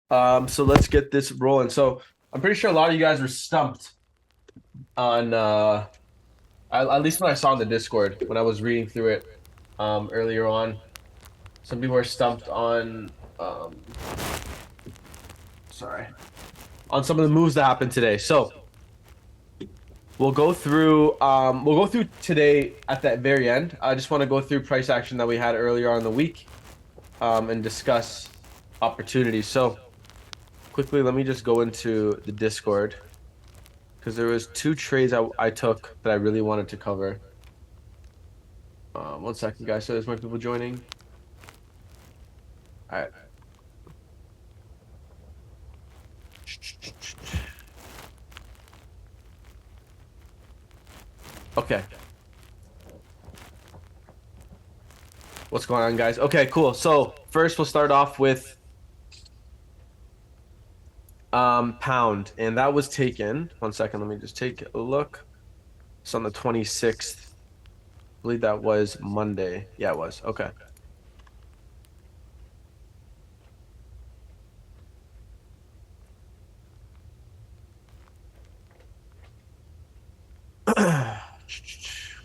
So let's get this rolling. So I'm pretty sure a lot of you guys were stumped on at least when I saw in the Discord when I was reading through it earlier on. Some people were stumped on sorry, on some of the moves that happened today. So we'll go through today at that very end. I just want to go through price action that we had earlier on in the week and discuss opportunities. So quickly, let me just go into the Discord, because there was two trades I took that I really wanted to cover. One second, guys. So there's more people joining. All right. Okay. What's going on, guys? Okay, cool. So first, we'll start off with pound, and that was taken. One second. Let me just take a look. It's on the 26th. I believe that was Monday. Yeah, it was. Okay.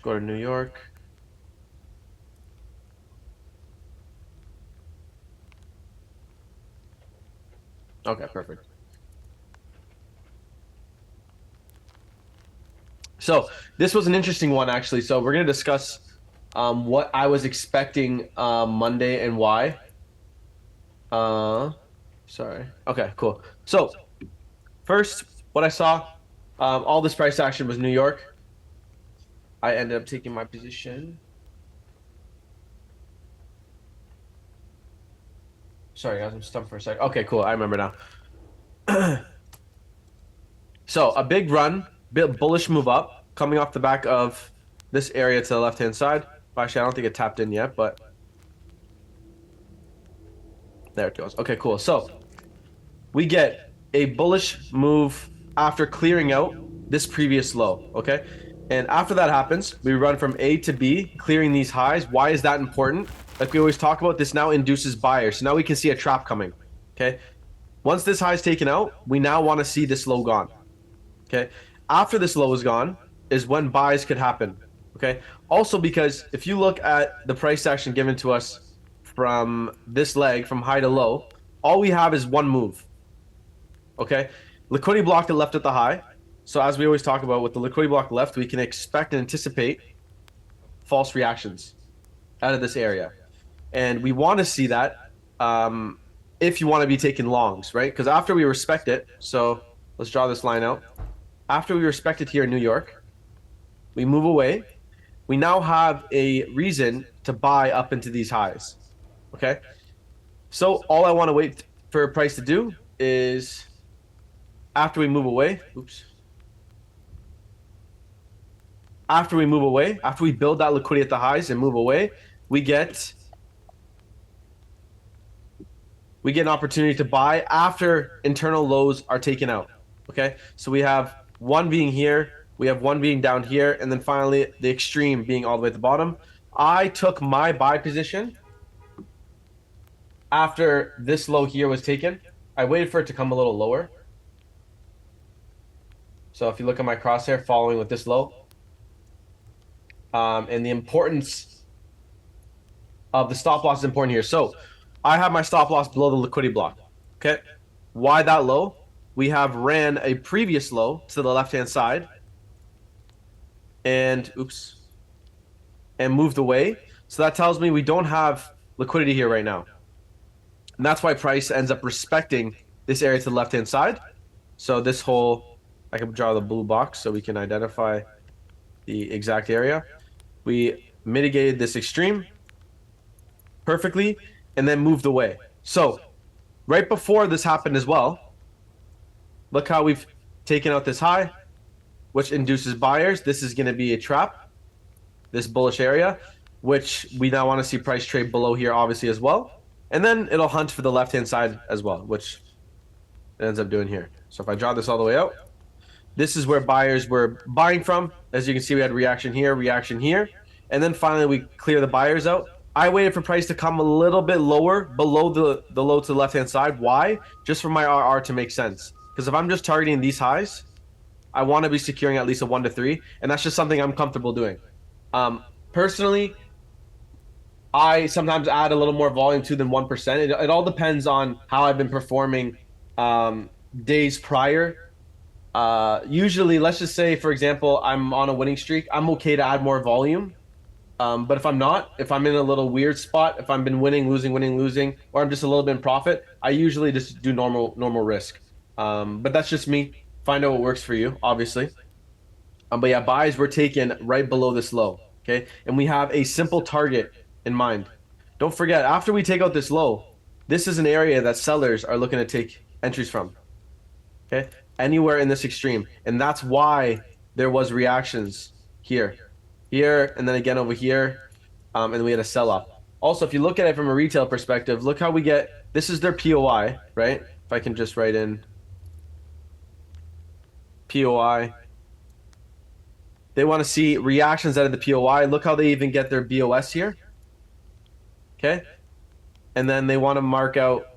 Go to New York. Okay, perfect. So this was an interesting one, actually. So we're gonna discuss what I was expecting Monday and why. Uh, Sorry. Okay, cool. So first, what I saw, all this price action was New York. I ended up taking my position. Sorry, guys, I'm stumped for a sec. Okay, cool. I remember now. So a big run, bit bullish move up, coming off the back of this area to the left-hand side. Actually, I don't think it tapped in yet, but there it goes. Okay, cool. So we get a bullish move after clearing out this previous low, okay? And after that happens, we run from A to B, clearing these highs. Why is that important? Like we always talk about, this now induces buyers. So now we can see a trap coming, okay? Once this high is taken out, we now want to see this low gone, okay? After this low is gone is when buys could happen, okay? Also, because if you look at the price action given to us from this leg, from high to low, all we have is one move, okay? Liquidity block to left at the high. So as we always talk about, with the liquidity block left, we can expect and anticipate false reactions out of this area. And we want to see that if you want to be taking longs, right? Because after we respect it, so let's draw this line out. After we respect it here in New York, we move away. We now have a reason to buy up into these highs, okay? So all I want to wait for a price to do is, after we move away, after we move away, after we build that liquidity at the highs and move away, we get an opportunity to buy after internal lows are taken out. Okay, so we have one being here, we have one being down here, and then finally the extreme being all the way at the bottom. I took my buy position after this low here was taken. I waited for it to come a little lower. So if you look at my crosshair following with this low, and the importance of the stop loss is important here. So I have my stop loss below the liquidity block. Okay, why that low? We have ran a previous low to the left-hand side and moved away. So that tells me we don't have liquidity here right now. And that's why price ends up respecting this area to the left-hand side. So this whole, I can draw the blue box so we can identify the exact area. We mitigated this extreme perfectly and then moved away. So right before this happened as well, look how we've taken out this high, which induces buyers. This is going to be a trap, this bullish area, which we now want to see price trade below here, obviously, as well. And then it'll hunt for the left-hand side as well, which it ends up doing here. So if I draw this all the way out, this is where buyers were buying from. As you can see, we had reaction here, and then finally we clear the buyers out. I waited for price to come a little bit lower below the low to the left hand side. Why? Just for my RR to make sense. Because if I'm just targeting these highs, I want to be securing at least a 1 to 3, and that's just something I'm comfortable doing. Personally, I sometimes add a little more volume to than 1%. It all depends on how I've been performing days prior. Usually, let's just say, for example, I'm on a winning streak. I'm okay to add more volume. But if I'm not, if I'm in a little weird spot, if I've been winning, losing, or I'm just a little bit in profit, I usually just do normal risk. But that's just me. Find out what works for you, obviously. But yeah, buys were taken right below this low. Okay, and we have a simple target in mind. Don't forget, after we take out this low, this is an area that sellers are looking to take entries from. Okay, anywhere in this extreme, and that's why there was reactions here, and then again over here, and we had a sell-off. Also, if you look at it from a retail perspective, look how we get. This is their POI, right? If I can just write in POI. They want to see reactions out of the POI. Look how they even get their BOS here. Okay. And then they want to mark out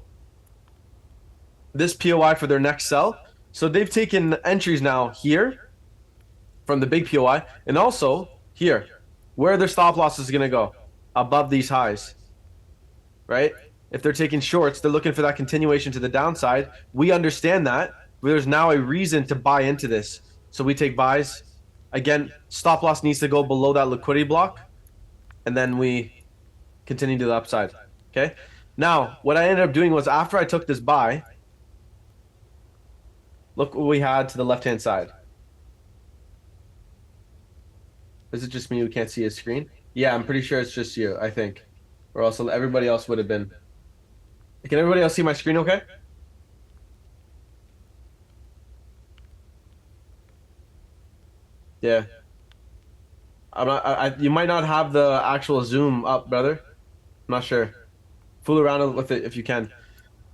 this POI for their next sell. So they've taken entries now here from the big POI, and also here, where their stop loss is going to go, above these highs, right? If they're taking shorts, they're looking for that continuation to the downside. We understand that. There's now a reason to buy into this. So we take buys. Again, stop loss needs to go below that liquidity block, and then we continue to the upside. Okay. Now, what I ended up doing was after I took this buy, look what we had to the left-hand side. Is it just me who can't see his screen? Yeah, I'm pretty sure it's just you, I think. Or else everybody else would have been. Can everybody else see my screen okay? Yeah. I'm not, you might not have the actual zoom up, brother. I'm not sure. Fool around with it if you can.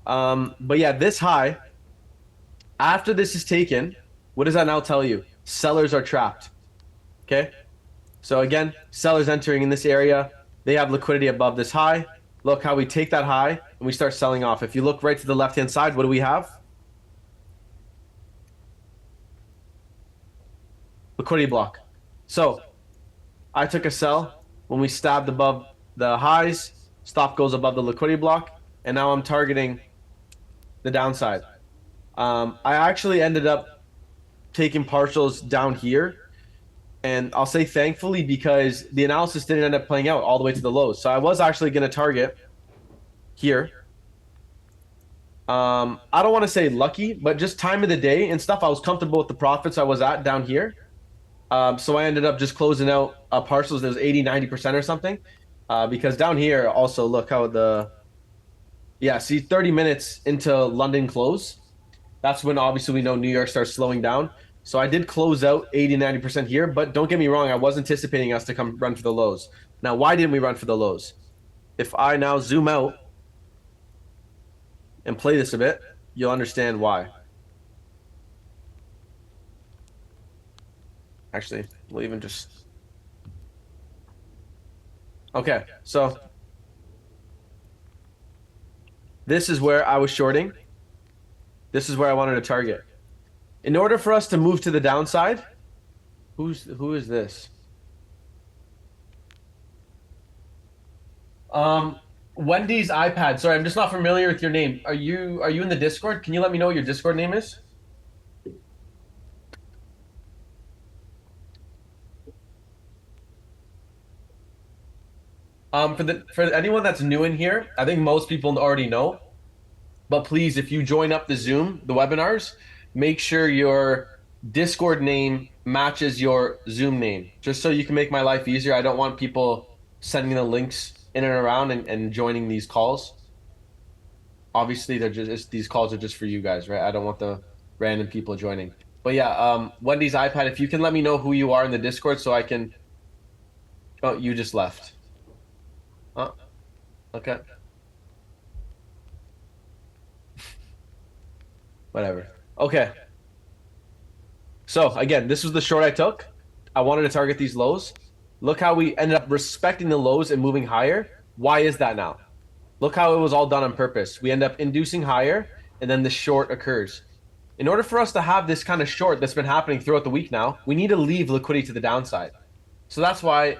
But yeah, this high, after this is taken, what does that now tell you? Sellers are trapped. Okay? So again, sellers entering in this area, they have liquidity above this high. Look how we take that high and we start selling off. If you look right to the left-hand side, what do we have? Liquidity block. So I took a sell when we stabbed above the highs, stop goes above the liquidity block, and now I'm targeting the downside. I actually ended up taking partials down here, and I'll say thankfully because the analysis didn't end up playing out all the way to the lows. So I was actually going to target here. I don't want to say lucky, but just time of the day and stuff. I was comfortable with the profits I was at down here. So I ended up just closing out partials that was 80-90% or something. Because down here also look how see 30 minutes into London close. That's when obviously we know New York starts slowing down. So I did close out 80-90% here, but don't get me wrong, I was anticipating us to come run for the lows. Now, why didn't we run for the lows? If I now zoom out and play this a bit, you'll understand why. Actually, we'll even just... Okay, so this is where I was shorting. This is where I wanted to target. In order for us to move to the downside, who is this? Wendy's iPad. Sorry, I'm just not familiar with your name. Are you in the Discord? Can you let me know what your Discord name is? For anyone that's new in here, I think most people already know. But please, if you join up the Zoom, the webinars, make sure your Discord name matches your Zoom name, just so you can make my life easier. I don't want people sending the links in and around and joining these calls. Obviously, these calls are just for you guys, right? I don't want the random people joining. But yeah, Wendy's iPad, if you can let me know who you are in the Discord so I can... Oh, you just left. Oh, okay. Whatever. Okay. So again, this was the short I took. I wanted to target these lows. Look how we ended up respecting the lows and moving higher. Why is that now? Look how it was all done on purpose. We end up inducing higher, and then the short occurs. In order for us to have this kind of short that's been happening throughout the week now, we need to leave liquidity to the downside. So that's why.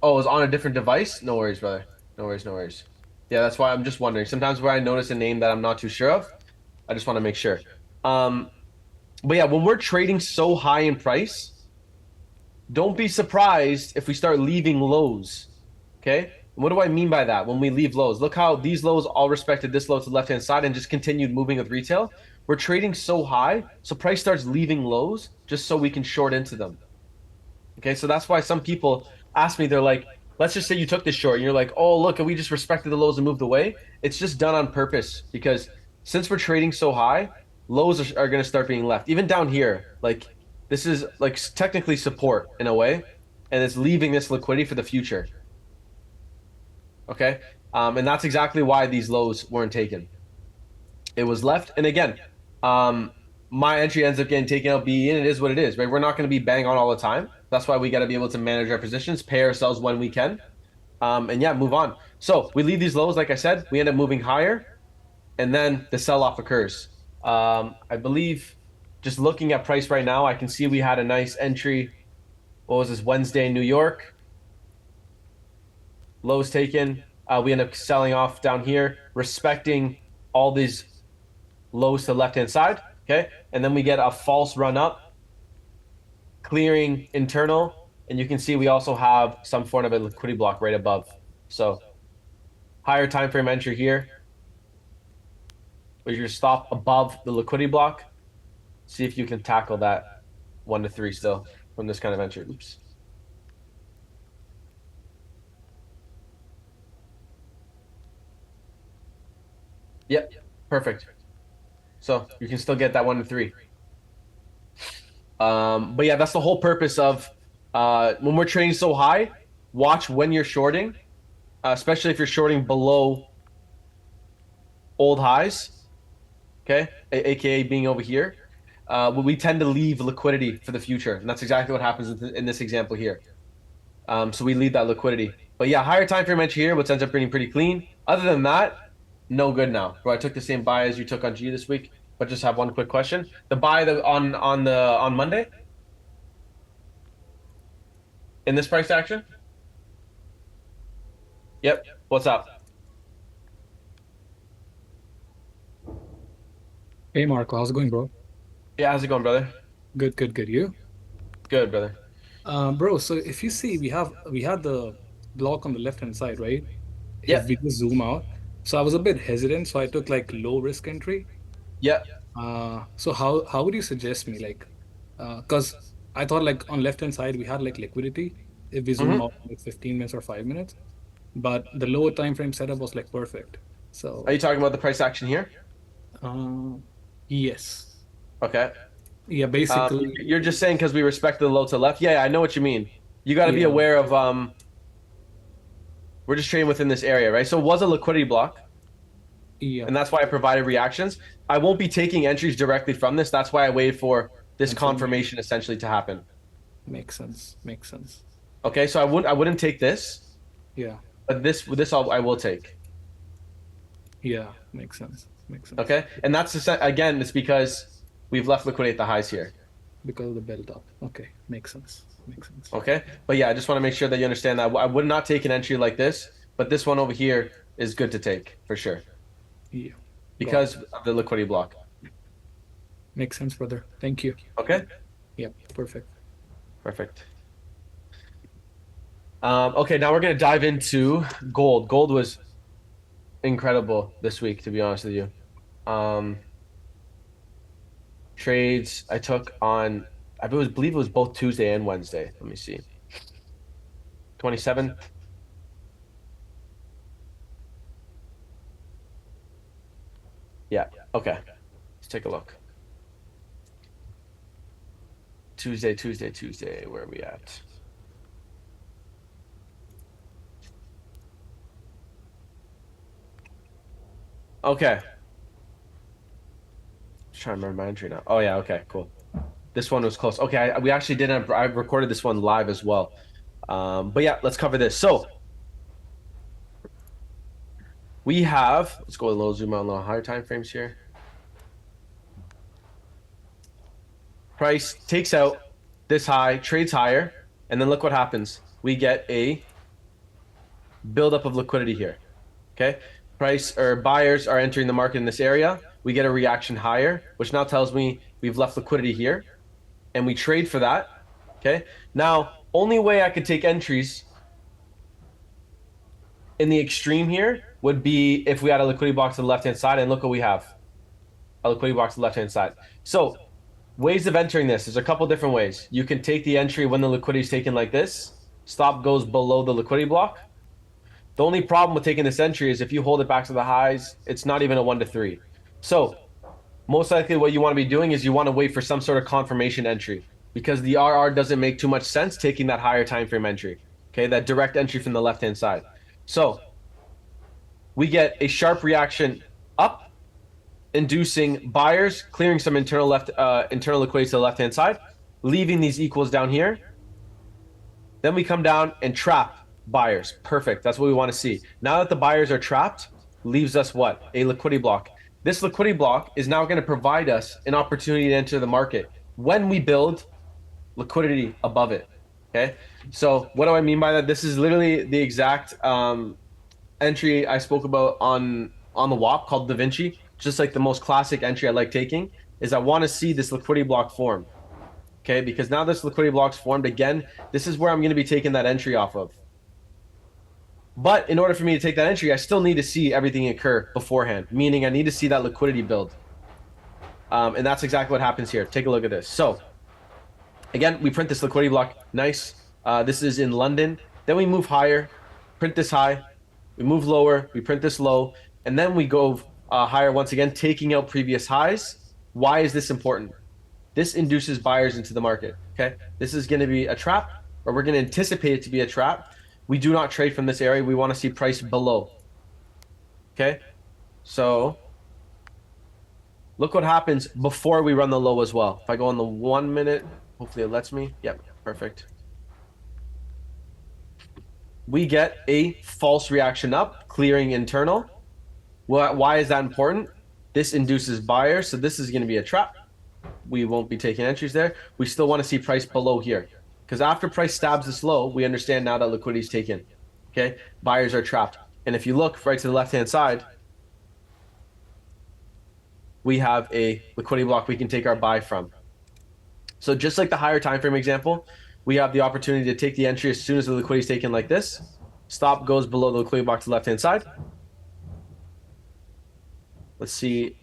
Oh, it was on a different device? No worries, brother. No worries, no worries. Yeah, that's why I'm just wondering. Sometimes where I notice a name that I'm not too sure of, I just want to make sure. Um, but yeah, when we're trading so high in price, don't be surprised if we start leaving lows. Okay? What do I mean by that? When we leave lows, look how these lows all respected this low to the left-hand side and just continued moving with retail. We're trading so high, so price starts leaving lows just so we can short into them. Okay, so that's why some people ask me, they're like, let's just say you took this short and you're like, oh, look, we just respected the lows and moved away. It's just done on purpose because since we're trading so high, lows are going to start being left. Even down here, like this is like technically support in a way, and it's leaving this liquidity for the future. Okay, and that's exactly why these lows weren't taken. It was left, and again, my entry ends up getting taken out BE, and it is what it is, right? We're not going to be bang on all the time. That's why we got to be able to manage our positions, pay ourselves when we can, and yeah, move on. So we leave these lows, like I said, we end up moving higher, and then the sell-off occurs. I believe, just looking at price right now, I can see we had a nice entry. What was this, Wednesday in New York? Lows taken. We end up selling off down here, respecting all these lows to the left-hand side. Okay, and then we get a false run up, clearing internal, and you can see we also have some form of a liquidity block right above. So higher time frame entry here. Where's your stop above the liquidity block? See if you can tackle that 1 to 3 still from this kind of entry. Oops. Yep, perfect. So you can still get that 1 to 3. But yeah, that's the whole purpose of when we're trading so high, watch when you're shorting, especially if you're shorting below old highs, okay, aka being over here. We tend to leave liquidity for the future, and that's exactly what happens in this example here. So we leave that liquidity. But yeah, higher time frame entry here, which ends up being pretty clean. Other than that, no good now. Bro, I took the same buy as you took on G this week, but just have one quick question. The buy on Monday in this price action? Yep. What's up? Hey Marco, how's it going, bro? Yeah, how's it going, brother? Good, good, good. You? Good, brother. Bro, so if you see we had the block on the left hand side, right? If Yep. we just zoom out. So I was a bit hesitant, so I took like low risk entry. Yep. So how would you suggest me like because I thought like on left hand side we had like liquidity if we zoom Mm-hmm. out like 15 minutes or 5 minutes, but the lower time frame setup was like perfect. Are So you talking about the price action here? uh yes. Okay. Yeah, basically, You're just saying because we respect the low to left. Yeah, I know what you mean. You got to be yeah, aware of we're just trading within this area, right? So it was a liquidity block, yeah. and that's why I provided reactions. I won't be taking entries directly from this. That's why I waited for this Confirmation. confirmation essentially to happen. Makes sense. Makes sense. Okay, so I wouldn't take this, Yeah. but this I will take. Yeah. Makes sense. Makes sense. Okay, and that's again, it's because we've left liquidity at the highs here. Because of the belt up. Okay. Makes sense. Makes sense. Okay, but yeah, I just want to make sure that you understand that I would not take an entry like this, but this one over here is good to take for sure Yeah. Got it. because of the liquidity block. Makes sense, brother. Thank you. Okay, Yep. Perfect. perfect. Okay, now we're gonna dive into gold. Gold was incredible this week, to be honest with you. Um, Trades I took on, believe it was both Tuesday and Wednesday. Let me see. 27th. Yeah. Okay. Let's take a look. Tuesday. Where are we at? Okay. Just trying to remember my entry now. Oh yeah. Okay. Cool. This one was close. Okay. We actually didn't. I recorded this one live as well. But yeah, let's cover this. So We have, let's go a little zoom out, a little higher time frames here. Price takes out this high, trades higher, and then look what happens. We get a buildup of liquidity here. Okay, price or buyers are entering the market in this area. We get a reaction higher, which now tells me we've left liquidity here, and we trade for that. Okay, now only way I could take entries in the extreme here would be if we had a liquidity box to the left hand side, and look what we have, a liquidity box to the left hand side. So ways of entering this, there's a couple different ways. You can take the entry when the liquidity is taken like this. Stop goes below the liquidity block. The only problem with taking this entry is if you hold it back to the highs, it's not even a 1 to 3. So most likely what you want to be doing is you want to wait for some sort of confirmation entry, because the RR doesn't make too much sense taking that higher time frame entry. Okay, that direct entry from the left hand side. So we get a sharp reaction up, inducing buyers, clearing some internal liquidity to the left hand side, leaving these equals down here. Then we come down and trap buyers. Perfect. That's what we want to see. Now that the buyers are trapped, leaves us what? A liquidity block. This liquidity block is now going to provide us an opportunity to enter the market when we build liquidity above it. Okay. So what do I mean by that? This is literally the exact entry I spoke about on the WAP called Da Vinci. Just like the most classic entry I like taking is I want to see this liquidity block form. Okay, because now this liquidity block's formed again, this is where I'm going to be taking that entry off of. But in order for me to take that entry, I still need to see everything occur beforehand, meaning I need to see that liquidity build. And that's exactly what happens here. Take a look at this. So again, we print this liquidity block. Nice. This is in London. Then we move higher, print this high. We move lower, we print this low, and then we go higher once again, taking out previous highs. Why is this important? This induces buyers into the market. Okay, this is going to be a trap, or we're going to anticipate it to be a trap. We do not trade from this area. We want to see price below. Okay, so look what happens before we run the low as well. If I go on the 1 minute, hopefully it lets me. Yep, perfect. We get a false reaction up, clearing internal. Why is that important? This induces buyers, so this is going to be a trap. We won't be taking entries there. We still want to see price below here, because after price stabs this low, we understand now that liquidity is taken. Okay, buyers are trapped. And if you look right to the left-hand side, we have a liquidity block we can take our buy from. So just like the higher time frame example, we have the opportunity to take the entry as soon as the liquidity is taken like this. Stop goes below the liquidity block to the left-hand side. Let's see.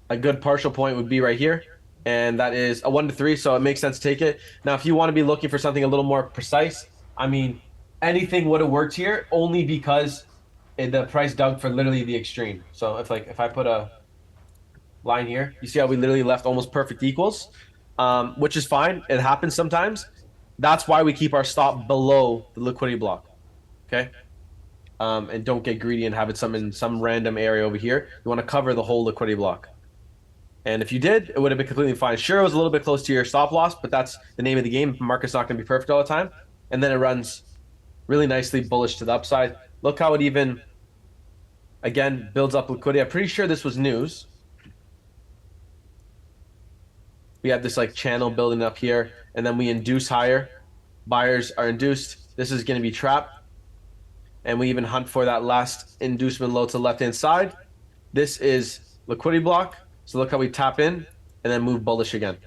A good partial point would be right here, and that is a 1 to 3, so it makes sense to take it. Now, if you want to be looking for something a little more precise, I mean, anything would have worked here only because the price dug for literally the extreme. So if I put a line here, you see how we literally left almost perfect equals, which is fine. It happens sometimes. That's why we keep our stop below the liquidity block. Okay. And don't get greedy and have it in some random area over here. You want to cover the whole liquidity block. And if you did, it would have been completely fine. Sure, it was a little bit close to your stop loss, but that's the name of the game. The market's not going to be perfect all the time. And then it runs really nicely bullish to the upside. Look how it even, again, builds up liquidity. I'm pretty sure this was news. We have this like channel building up here, and then we induce higher. Buyers are induced. This is going to be trapped. And we even hunt for that last inducement low to the left-hand side. This is liquidity block. So look how we tap in and then move bullish again.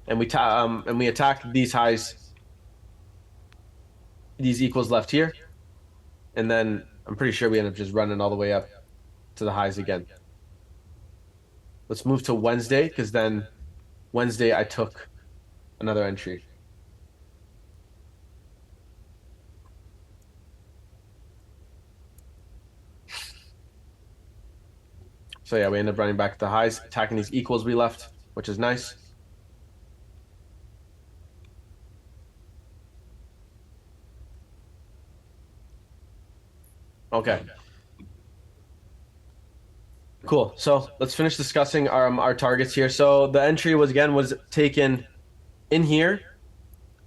And we attack these highs, these equals left here. And then I'm pretty sure we end up just running all the way up to the highs again. Let's move to Wednesday, because then Wednesday I took another entry. So yeah, we end up running back to the highs, attacking these equals we left, which is nice. Okay. Cool. So let's finish discussing our targets here. So the entry was taken in here.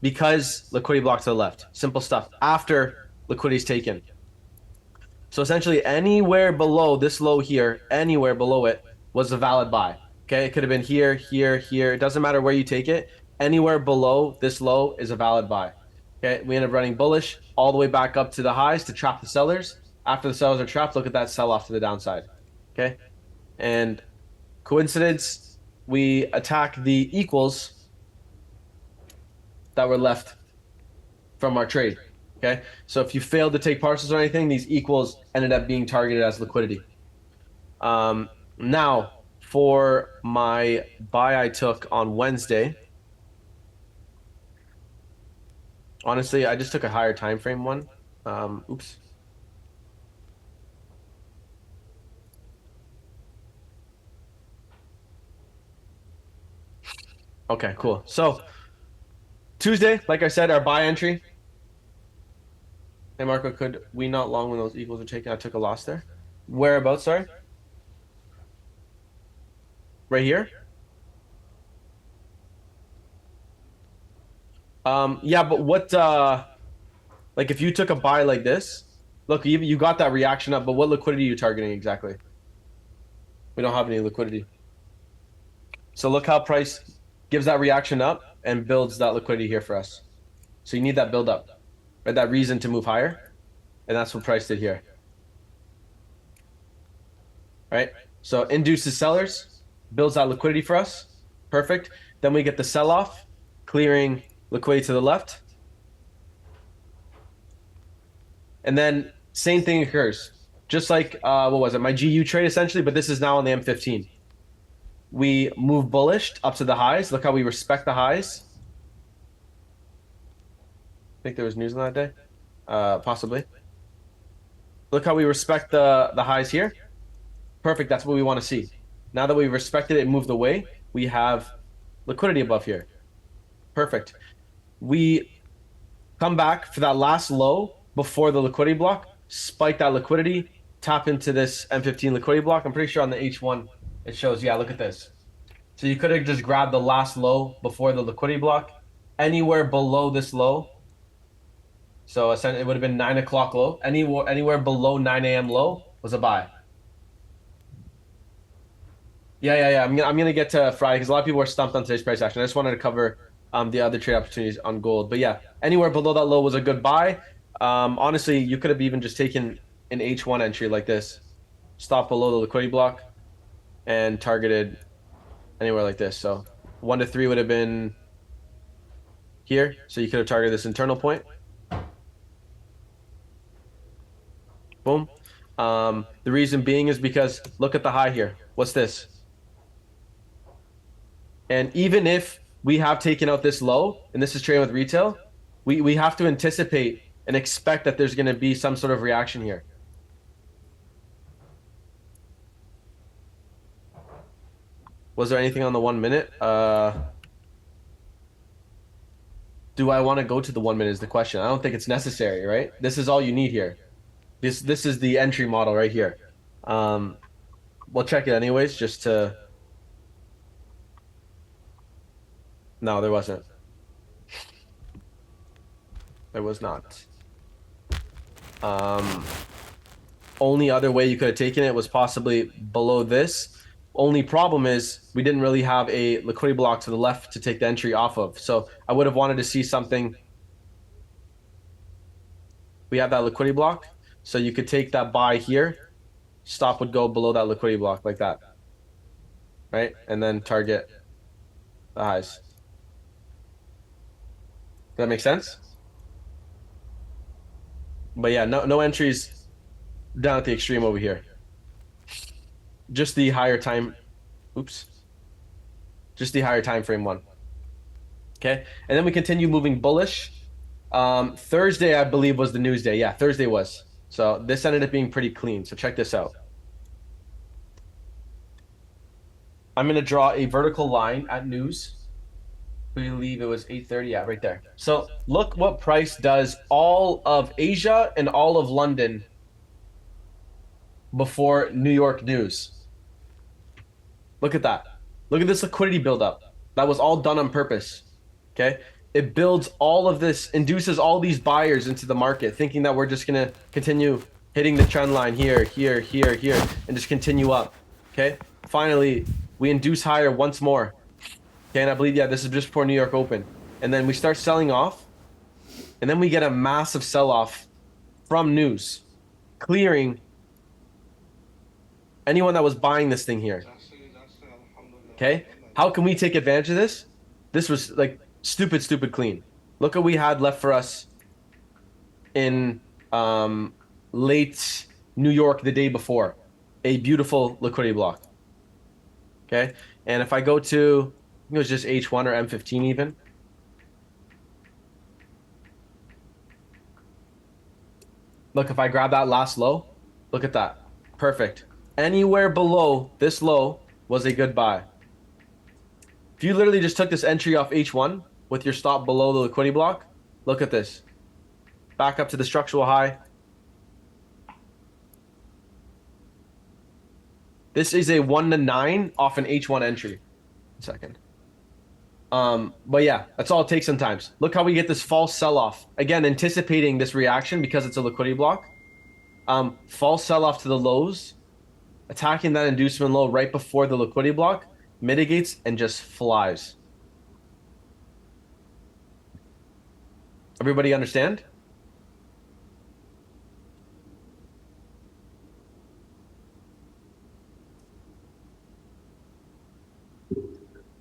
because liquidity block to the left. Simple stuff. After liquidity is taken. So essentially, anywhere below this low here, anywhere below it was a valid buy. Okay, it could have been here, here, here. It doesn't matter where you take it. Anywhere below this low is a valid buy. Okay, we end up running bullish all the way back up to the highs to trap the sellers. After the sellers are trapped, look at that sell off to the downside. Okay, and coincidence, we attack the equals that were left from our trade. Okay, so if you failed to take parcels or anything, these equals ended up being targeted as liquidity. Now, for my buy I took on Wednesday, honestly, I just took a higher time frame one. Oops. Okay, cool. So Tuesday, like I said, our buy entry. Hey Marco, could we not long when those equals are taken? I took a loss there. Whereabouts, sorry? Right here? Yeah, but what like if you took a buy like this, look, you got that reaction up, but what liquidity are you targeting exactly? We don't have any liquidity. So look how price gives that reaction up and builds that liquidity here for us. So you need that build up, right? That reason to move higher. And that's what price did here. Right? So induces sellers, builds that liquidity for us. Perfect. Then we get the sell off, clearing liquidity to the left. And then same thing occurs. Just like what was it? My GU trade essentially, but this is now on the M15. We move bullish up to the highs. Look how we respect the highs. I think there was news on that day. Possibly. Look how we respect the highs here. Perfect. That's what we want to see. Now that we've respected it and moved away, we have liquidity above here. Perfect. We come back for that last low before the liquidity block, spike that liquidity, tap into this M15 liquidity block. I'm pretty sure on the H1 it shows, yeah, look at this. So you could have just grabbed the last low before the liquidity block. Anywhere below this low, so essentially it would have been 9 o'clock low. Anywhere below 9 a.m. low was a buy. Yeah. I'm gonna get to Friday because a lot of people were stumped on today's price action. I just wanted to cover the other trade opportunities on gold. But yeah, anywhere below that low was a good buy. Honestly, you could have even just taken an H1 entry like this, stop below the liquidity block, and targeted anywhere like this. So 1 to 3 would have been here. So you could have targeted this internal point. Boom. The reason being is because look at the high here. What's this? And even if we have taken out this low, and this is trading with retail, we have to anticipate and expect that there's going to be some sort of reaction here. Was there anything on the 1 minute? Do I want to go to the 1 minute is the question. I don't think it's necessary, right? This is all you need here. This is the entry model right here. We'll check it anyways, just to... No, there wasn't. There was not. Only other way you could have taken it was possibly below this. Only problem is we didn't really have a liquidity block to the left to take the entry off of. So I would have wanted to see something. We have that liquidity block. So you could take that buy here. Stop would go below that liquidity block like that. Right? And then target the highs. Does that make sense? But yeah, no entries down at the extreme over here. Just the higher time. Oops. Just the higher time frame one. Okay. And then we continue moving bullish. Thursday, I believe, was the news day. Yeah, Thursday was. So this ended up being pretty clean. So check this out. I'm going to draw a vertical line at news. I believe it was 8:30. Yeah, right there. So look what price does all of Asia and all of London before New York news. Look at that. Look at this liquidity buildup. That was all done on purpose. Okay. it builds all of this, induces all these buyers into the market, thinking that we're just gonna continue hitting the trend line here, here, here, here, and just continue up. Okay. Finally, we induce higher once more. Okay, and I believe, yeah, this is just before New York Open. And then we start selling off, and then we get a massive sell-off from news, clearing anyone that was buying this thing here. Okay, how can we take advantage of this? This was like stupid, stupid clean. Look what we had left for us in late New York the day before. A beautiful liquidity block. Okay, and if I go to, it was just H1 or M15 even. Look, if I grab that last low, look at that. Perfect. Anywhere below this low was a good buy. If you literally just took this entry off H1 with your stop below the liquidity block, look at this. Back up to the structural high. This is a 1 to 9 off an H1 entry. Second. But yeah, that's all it takes sometimes. Look how we get this false sell-off. Again, anticipating this reaction because it's a liquidity block. False sell-off to the lows, attacking that inducement low right before the liquidity block, mitigates and just flies. Everybody understand?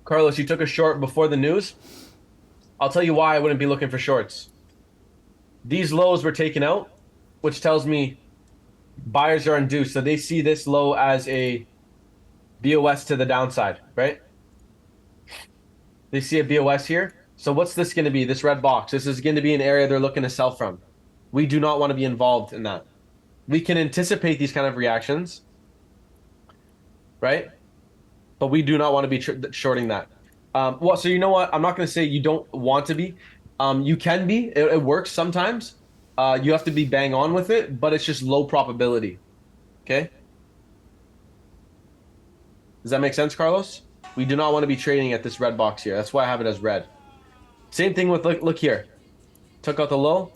Carlos, you took a short before the news. I'll tell you why I wouldn't be looking for shorts. These lows were taken out, which tells me buyers are induced. So they see this low as a BOS to the downside, right? They see a BOS here. So what's this going to be? This red box. This is going to be an area they're looking to sell from. We do not want to be involved in that. We can anticipate these kind of reactions, right? But we do not want to be shorting that. Well, so you know what? I'm not going to say you don't want to be. You can be. It works sometimes. You have to be bang on with it, but it's just low probability. Okay? Does that make sense, Carlos? We do not want to be trading at this red box here. That's why I have it as red. Same thing with, look here. Took out the low.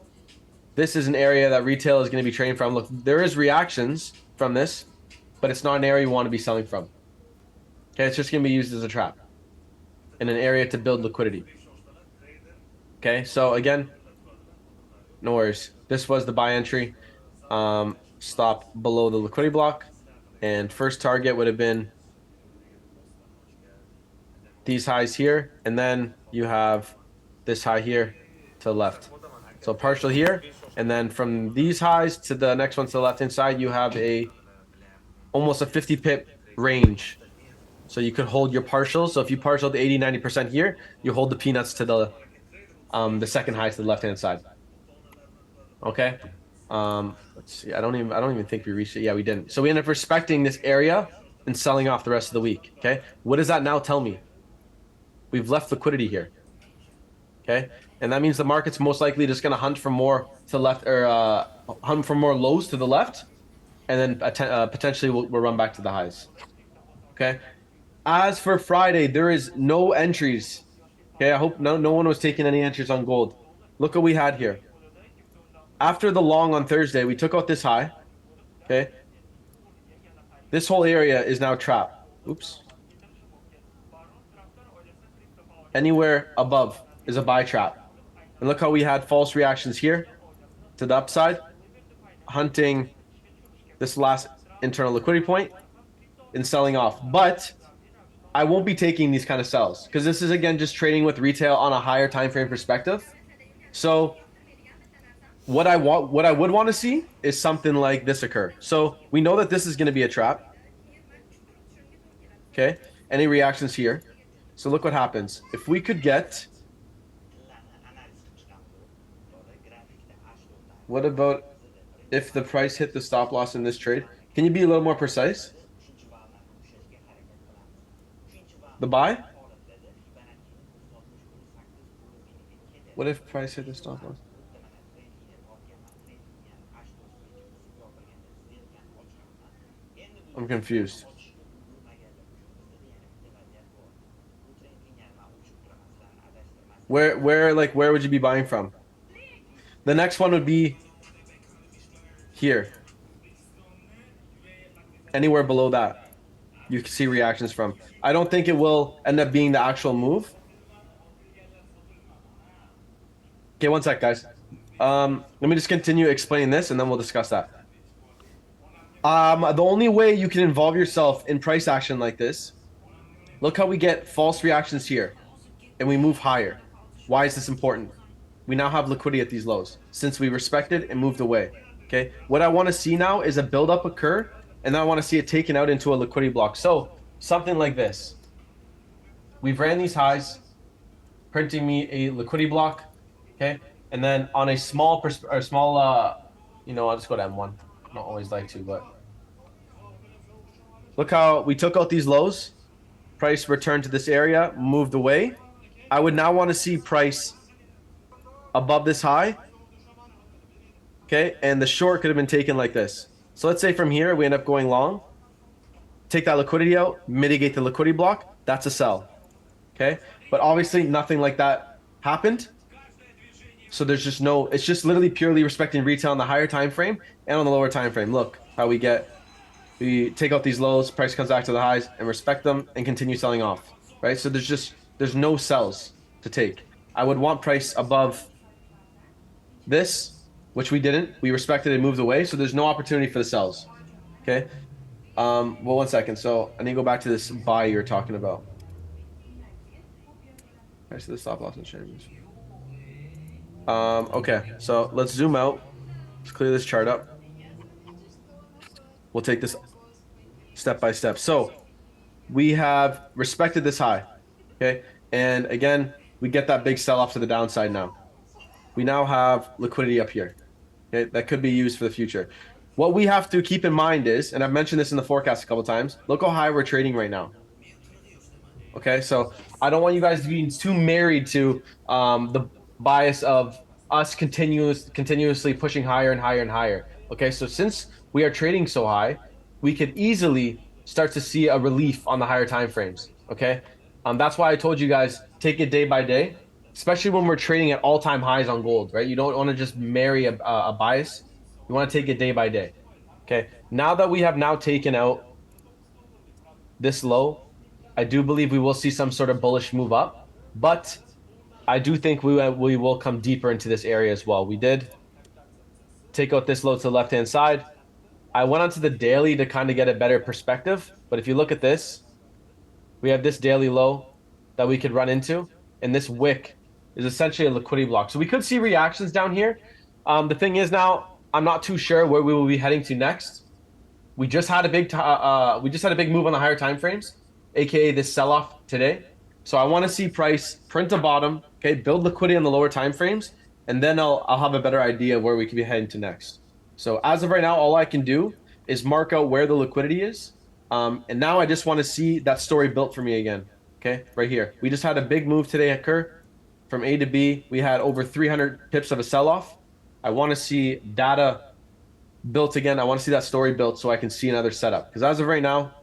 This is an area that retail is going to be trading from. Look, there is reactions from this, but it's not an area you want to be selling from. Okay, it's just going to be used as a trap in an area to build liquidity. Okay, so again, no worries. This was the buy entry. Stop below the liquidity block. And first target would have been these highs here. And then you have this high here to the left. So partial here. And then from these highs to the next one to the left-hand side, you have almost a 50 pip range. So you could hold your partials. So if you partial the 80, 90% here, you hold the peanuts to the second highs to the left-hand side. Okay. Let's see. I don't even think we reached it. Yeah, we didn't. So we ended up respecting this area and selling off the rest of the week. Okay. What does that now tell me? We've left liquidity here. Okay. And that means the market's most likely just going to hunt for more to the left, or hunt for more lows to the left, and then potentially we'll run back to the highs. Okay. As for Friday, there is no entries. Okay. I hope no one was taking any entries on gold. Look what we had here. After the long on Thursday, we took out this high. Okay. This whole area is now trapped. Oops. Anywhere above is a buy trap. And look how we had false reactions here to the upside, hunting this last internal liquidity point and selling off. But I won't be taking these kind of sells because this is, again, just trading with retail on a higher time frame perspective. So what I would want to see is something like this occur. So we know that this is going to be a trap. Okay. Any reactions here? So look what happens. If we could get, what about if the price hit the stop loss in this trade? Can you be a little more precise? The buy? What if price hit the stop loss? I'm confused. Where would you be buying from? The next one would be here. Anywhere below that, you can see reactions from. I don't think it will end up being the actual move. Okay, one sec, guys. Let me just continue explaining this, and then we'll discuss that. The only way you can involve yourself in price action like this, look how we get false reactions here, and we move higher. Why is this important? We now have liquidity at these lows since we respected and moved away. Okay, what I want to see now is a buildup occur, and then I want to see it taken out into a liquidity block. So something like this. We've ran these highs, printing me a liquidity block. Okay, and then on a small, I'll just go to M1. I don't always like to, but look how we took out these lows. Price returned to this area, moved away. I would now want to see price above this high. Okay, and the short could have been taken like this. So let's say from here we end up going long. Take that liquidity out, mitigate the liquidity block. That's a sell. Okay, but obviously nothing like that happened. So there's just no, it's just literally purely respecting retail on the higher time frame and on the lower time frame. Look how we take out these lows, price comes back to the highs and respect them and continue selling off, right? So there's no sells to take. I would want price above this, which we didn't. We respected and moved away, so there's no opportunity for the sells. Okay. Well, one second. So I need to go back to this buy you're talking about. Price of the stop loss and changes. Okay, so let's zoom out. Let's clear this chart up. We'll take this step by step. So we have respected this high, okay? And again, we get that big sell off to the downside now. We now have liquidity up here, okay? That could be used for the future. What we have to keep in mind is, and I've mentioned this in the forecast a couple times, look how high we're trading right now. Okay, so I don't want you guys to be too married to the bias of us continuously pushing higher and higher and higher. Okay, so since we are trading so high, we could easily start to see a relief on the higher time frames. Okay, that's why I told you guys take it day by day, especially when we're trading at all-time highs on gold, right? You don't want to just marry a bias. You want to take it day by day. Okay, now that we have now taken out this low, I do believe we will see some sort of bullish move up, but I do think we will come deeper into this area as well. We did take out this low to the left-hand side. I went onto the daily to kind of get a better perspective, but if you look at this, we have this daily low that we could run into, and this wick is essentially a liquidity block. So we could see reactions down here. The thing is now, I'm not too sure where we will be heading to next. We just had a big move on the higher time frames, aka this sell-off today. So I want to see price print a bottom, okay, build liquidity on the lower time frames, and then I'll have a better idea of where we could be heading to next. So as of right now, all I can do is mark out where the liquidity is. And now I just want to see that story built for me again. Okay, right here. We just had a big move today occur from A to B. We had over 300 pips of a sell-off. I want to see data built again. I want to see that story built so I can see another setup. Because as of right now,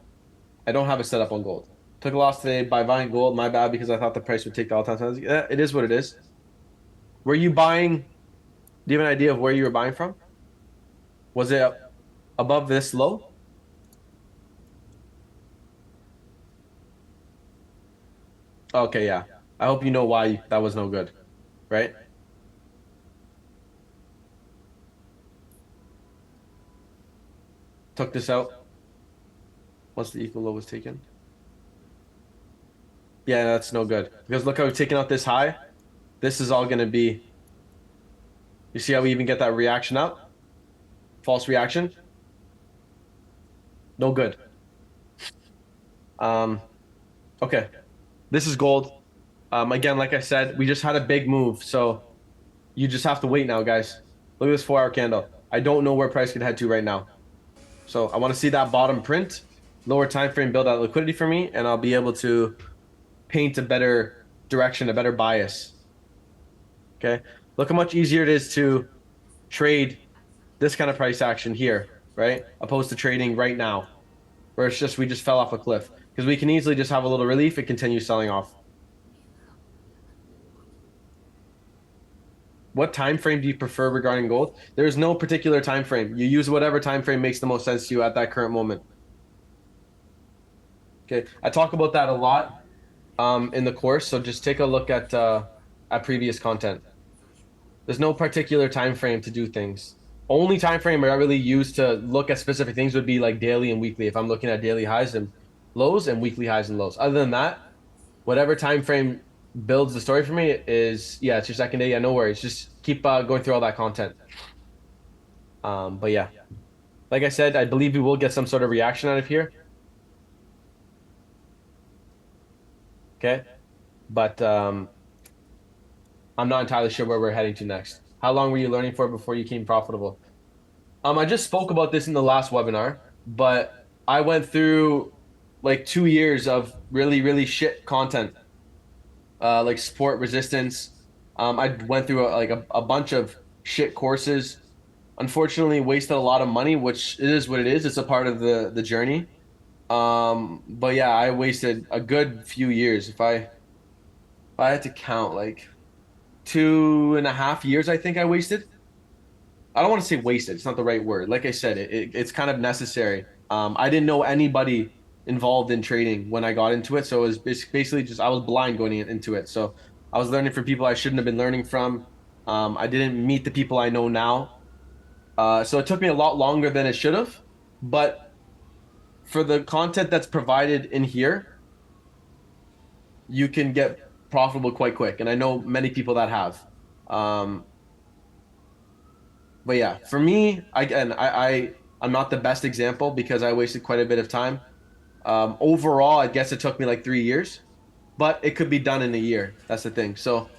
I don't have a setup on gold. Took a loss today by buying gold. My bad, because I thought the price would take the all-time highs. Yeah, it is what it is. Were you buying? Do you have an idea of where you were buying from? Was it above this low? Okay, yeah. I hope you know why that was no good, right? Took this out once the equal low was taken. Yeah, that's no good. Because look how we've taken out this high. This is all going to be... You see how we even get that reaction up? False reaction. No good. Okay. This is gold. Again, like I said, we just had a big move. So you just have to wait now, guys. Look at this 4-hour candle. I don't know where price could head to right now. So I want to see that bottom print. Lower time frame build out liquidity for me. And I'll be able to paint a better direction, a better bias. Okay, look how much easier it is to trade this kind of price action here, right? Opposed to trading right now, where it's just we just fell off a cliff. Because we can easily just have a little relief and continue selling off. what time frame do you prefer regarding gold? There is no particular time frame. You use whatever time frame makes the most sense to you at that current moment. Okay, I talk about that a lot in the course, so just take a look at previous content. There's no particular time frame to do things. Only time frame I really use to look at specific things would be like daily and weekly. If I'm looking at daily highs and lows and weekly highs and lows. Other than that, whatever time frame builds the story for me is yeah, it's your second day. Yeah, no worries. Just keep going through all that content. But yeah, like I said, I believe we will get some sort of reaction out of here. Okay, but I'm not entirely sure where we're heading to next. How long were you learning for before you became profitable? I just spoke about this in the last webinar, but I went through like 2 years of really, really shit content, like support resistance. I went through a bunch of shit courses. Unfortunately, wasted a lot of money, which it is what it is. It's a part of the journey. But yeah, I wasted a good few years. If I had to count, like 2.5 years, I think I wasted. I don't want to say wasted. It's not the right word. Like I said, it's kind of necessary. I didn't know anybody involved in trading when I got into it, so it was basically just I was blind going into it. So I was learning from people I shouldn't have been learning from. I didn't meet the people I know now. So it took me a lot longer than it should have. But for the content that's provided in here, you can get profitable quite quick, and I know many people that have. Um, But yeah, for me, I'm not the best example because I wasted quite a bit of time. Overall, I guess it took me like 3 years, but it could be done in a year. That's the thing. So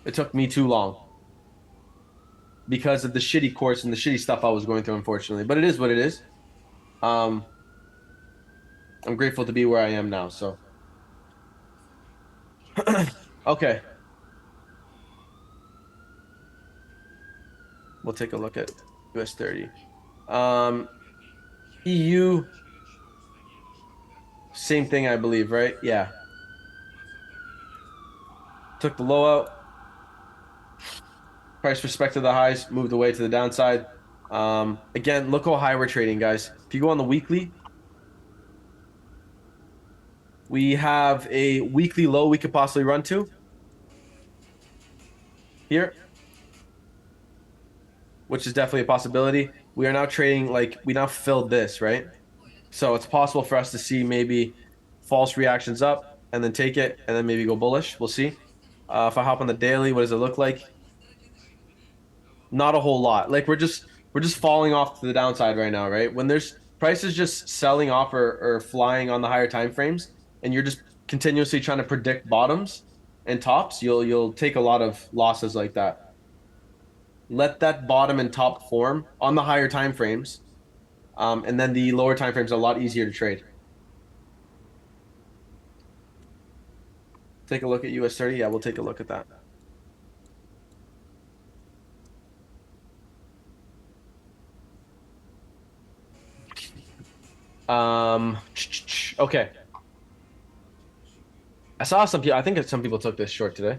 it took me too long because of the shitty course and the shitty stuff I was going through, unfortunately. But it is what it is. Um, I'm grateful to be where I am now. So okay, we'll take a look at US 30. Um, EU, same thing, I believe, right? Yeah. Took the low out. Price respect to the highs, moved away to the downside. Again, look how high we're trading, guys. If you go on the weekly, we have a weekly low we could possibly run to here, which is definitely a possibility. We are now trading like we now filled this, right? So it's possible for us to see maybe false reactions up and then take it and then maybe go bullish. We'll see. If I hop on the daily, what does it look like? Not a whole lot. Like we're just falling off to the downside right now, right? When there's prices just selling off or flying on the higher time frames, and you're just continuously trying to predict bottoms and tops, you'll take a lot of losses like that. Let that bottom and top form on the higher time frames, and then the lower time frames are a lot easier to trade. Take a look at US 30. Yeah, we'll take a look at that. Okay. I saw some people. I think some people took this short today.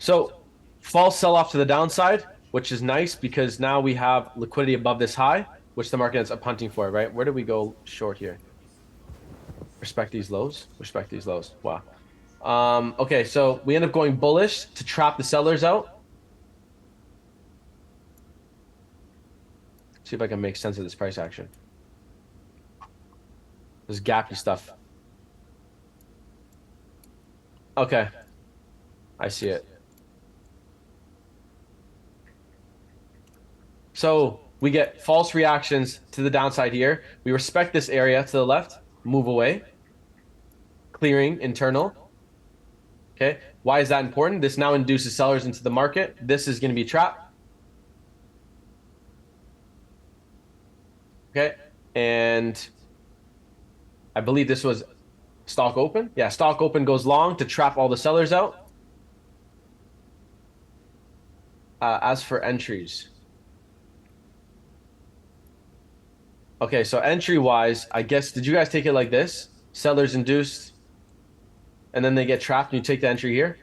So, false sell off to the downside, which is nice because now we have liquidity above this high, which the market ends up hunting for, right? Where do we go short here? Respect these lows. Respect these lows. Wow. Okay, so we end up going bullish to trap the sellers out. See if I can make sense of this price action. This gappy stuff. Okay. I see it. So we get false reactions to the downside here. We respect this area to the left, move away, clearing internal. Okay. Why is that important? This now induces sellers into the market. This is going to be trapped. Okay. And I believe this was stock open. Yeah, stock open goes long to trap all the sellers out. As for entries. Okay, so entry wise, I guess, did you guys take it like this? Sellers induced, and then they get trapped and you take the entry here?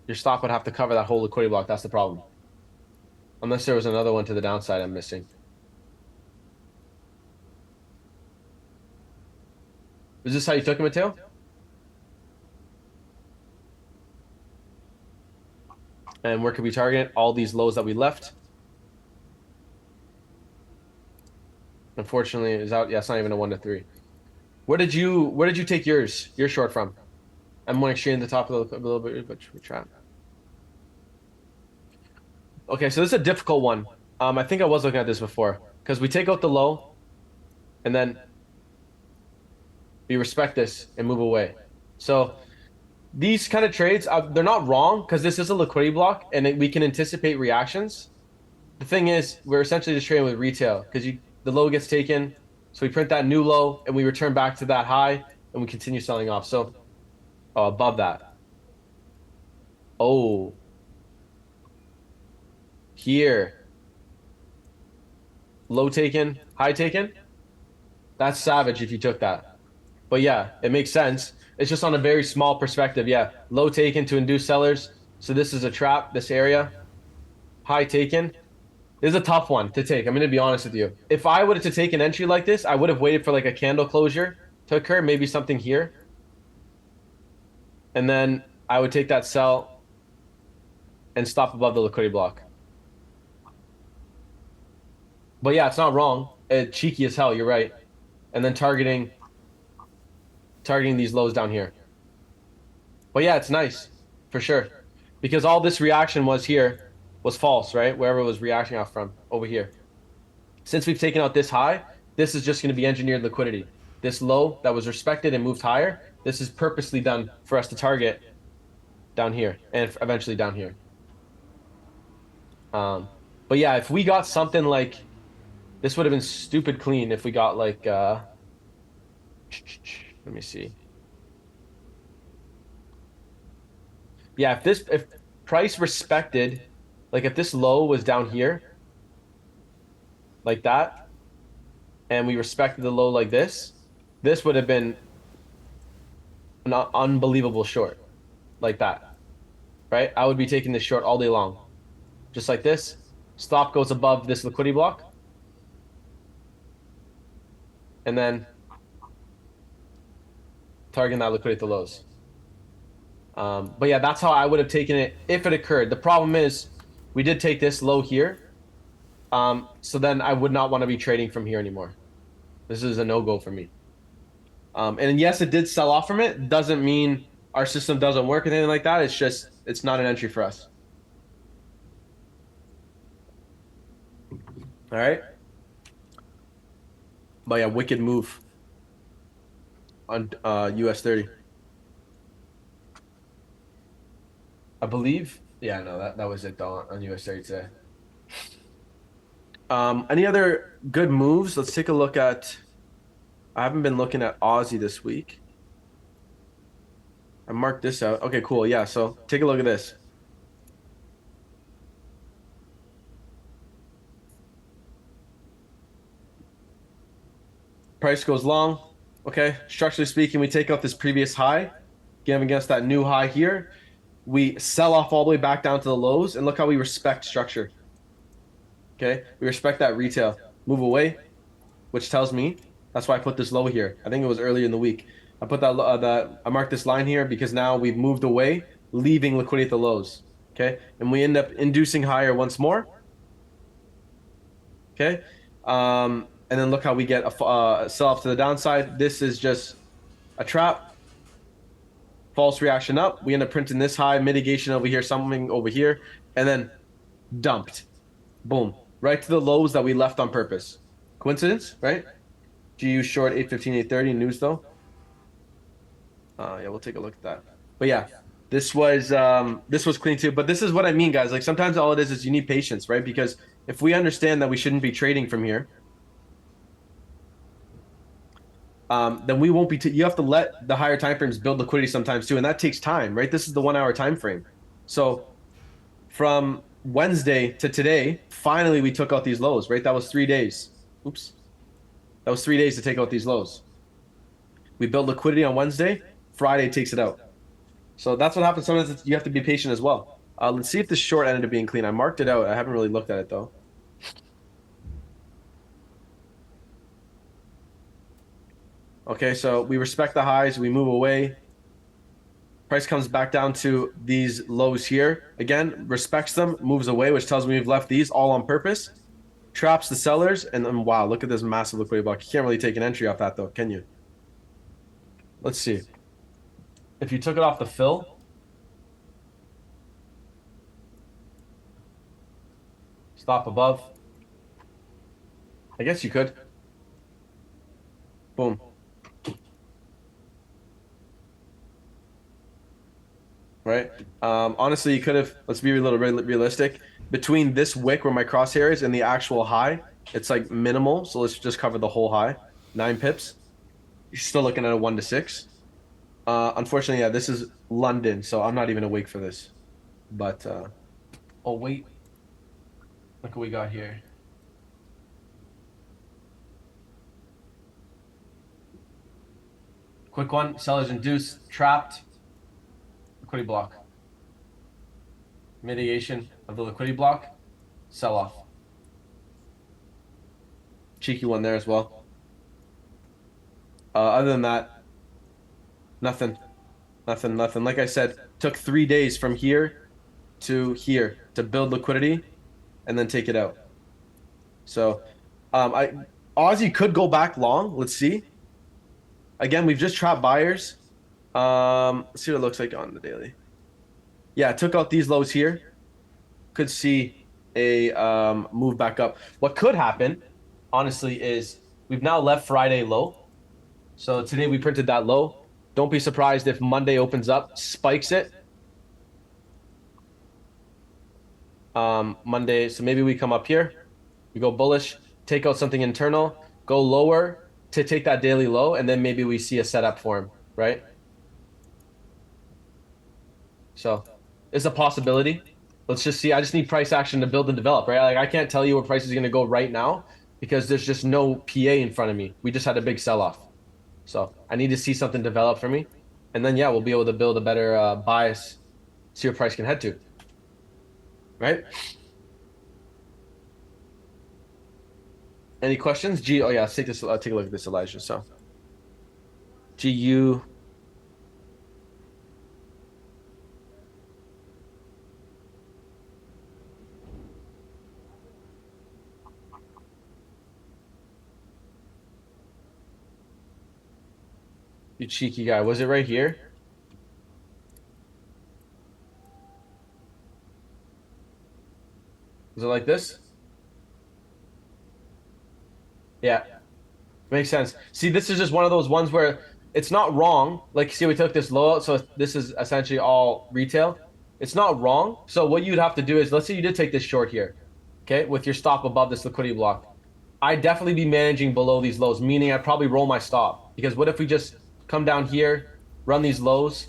Your stop would have to cover that whole liquidity block. That's the problem. Unless there was another one to the downside I'm missing. Is this how you took it, Mateo? And where could we target it? All these lows that we left. Unfortunately, is out. Yeah, it's not even a 1 to 3. Where did you take yours? Your short from? I'm going straight in the top of the a little bit, but we trap. Okay, so this is a difficult one. I think I was looking at this before because we take out the low, and then we respect this and move away. So these kind of trades, they're not wrong because this is a liquidity block and we can anticipate reactions. The thing is, we're essentially just trading with retail because the low gets taken, so we print that new low and we return back to that high and we continue selling off. So above that. Oh, here. Low taken, high taken. That's savage if you took that. But yeah, it makes sense. It's just on a very small perspective. Yeah, low taken to induce sellers. So this is a trap, this area. High taken. This is a tough one to take. I'm going to be honest with you. If I would have to take an entry like this, I would have waited for like a candle closure to occur, maybe something here. And then I would take that sell and stop above the liquidity block. But yeah, it's not wrong. Cheeky as hell, you're right. And then targeting these lows down here. But yeah, it's nice for sure. Because all this reaction was here was false, right? Wherever it was reacting off from over here. Since we've taken out this high, this is just going to be engineered liquidity. This low that was respected and moved higher, this is purposely done for us to target down here and eventually down here. But yeah, if we got something like this, would have been stupid clean if we got like let me see. Yeah, if price respected, like if this low was down here like that and we respected the low like this would have been an unbelievable short like that, right? I would be taking this short all day long, just like this. Stop goes above this liquidity block, and then targeting that liquidity at the lows. But yeah, that's how I would have taken it if it occurred. The problem is we did take this low here. So then I would not want to be trading from here anymore. This is a no-go for me. And yes, it did sell off from it. Doesn't mean our system doesn't work or anything like that. It's just, it's not an entry for us. All right. But yeah, wicked move on US 30. I believe. Yeah, no, that was it though on US 30 today. Any other good moves? Let's take a look at. I haven't been looking at Aussie this week. I marked this out. Okay, cool. Yeah, so take a look at this. Price goes long. Okay, structurally speaking, we take out this previous high, going against that new high here. We sell off all the way back down to the lows, and look how we respect structure. Okay, we respect that retail. Move away, which tells me that's why I put this low here. I think it was earlier in the week. I put that I marked this line here because now we've moved away, leaving liquidity at the lows. Okay, and we end up inducing higher once more. Okay, and then look how we get a sell off to the downside. This is just a trap. False reaction up. We end up printing this high, mitigation over here, something over here, and then dumped. Boom. Right to the lows that we left on purpose. Coincidence, right? GU short 815, 830 news though. Yeah, we'll take a look at that. But yeah, this was clean too. But this is what I mean, guys. Like sometimes all it is you need patience, right? Because if we understand that we shouldn't be trading from here, then we won't be. You have to let the higher time frames build liquidity sometimes too, and that takes time, right? This is the 1 hour time frame. So from Wednesday to today, finally we took out these lows, right? That was 3 days. Oops. That was 3 days to take out these lows. We built liquidity on Wednesday. Friday takes it out. So that's what happens. Sometimes you have to be patient as well. Let's see if the short ended up being clean. I marked it out. I haven't really looked at it though. Okay, so we respect the highs. We move away. Price comes back down to these lows here. Again, respects them, moves away, which tells me we've left these all on purpose. Traps the sellers, and then wow, look at this massive liquidity block. You can't really take an entry off that though, can you? Let's see. If you took it off the fill, stop above. I guess you could. Boom. Right? Honestly, you could have, let's be a little realistic. Between this wick where my crosshair is and the actual high, it's like minimal. So let's just cover the whole high. 9 pips. You're still looking at a 1 to 6. Unfortunately, yeah, this is London, so I'm not even awake for this. But oh wait, look what we got here. Quick one, sellers induced, trapped, liquidity block. Mitigation of the liquidity block, sell off. Cheeky one there as well. Other than that, nothing. Nothing. Like I said, took 3 days from here to build liquidity and then take it out. So, Aussie could go back long. Let's see. Again, we've just trapped buyers. Let's see what it looks like on the daily. Yeah, took out these lows here. Could see a move back up. What could happen, honestly, is we've now left Friday low. So today we printed that low. Don't be surprised if Monday opens up, spikes it. Monday, so maybe we come up here, we go bullish, take out something internal, go lower to take that daily low, and then maybe we see a setup for him, right? So it's a possibility. Let's just see. I just need price action to build and develop, right? Like I can't tell you where price is going to go right now because there's just no PA in front of me. We just had a big sell-off. So I need to see something develop for me. And then, yeah, we'll be able to build a better bias, see where price can head to. Right? Any questions? G. Oh yeah, let's take this. Take a look at this, Elijah. So, GU. You cheeky guy. Was it right here? Was it like this? Yeah. Makes sense. See, this is just one of those ones where it's not wrong. Like, see, we took this low out, so this is essentially all retail. It's not wrong. So what you'd have to do is, let's say you did take this short here, okay, with your stop above this liquidity block. I'd definitely be managing below these lows, meaning I'd probably roll my stop. Because what if we just come down here, run these lows,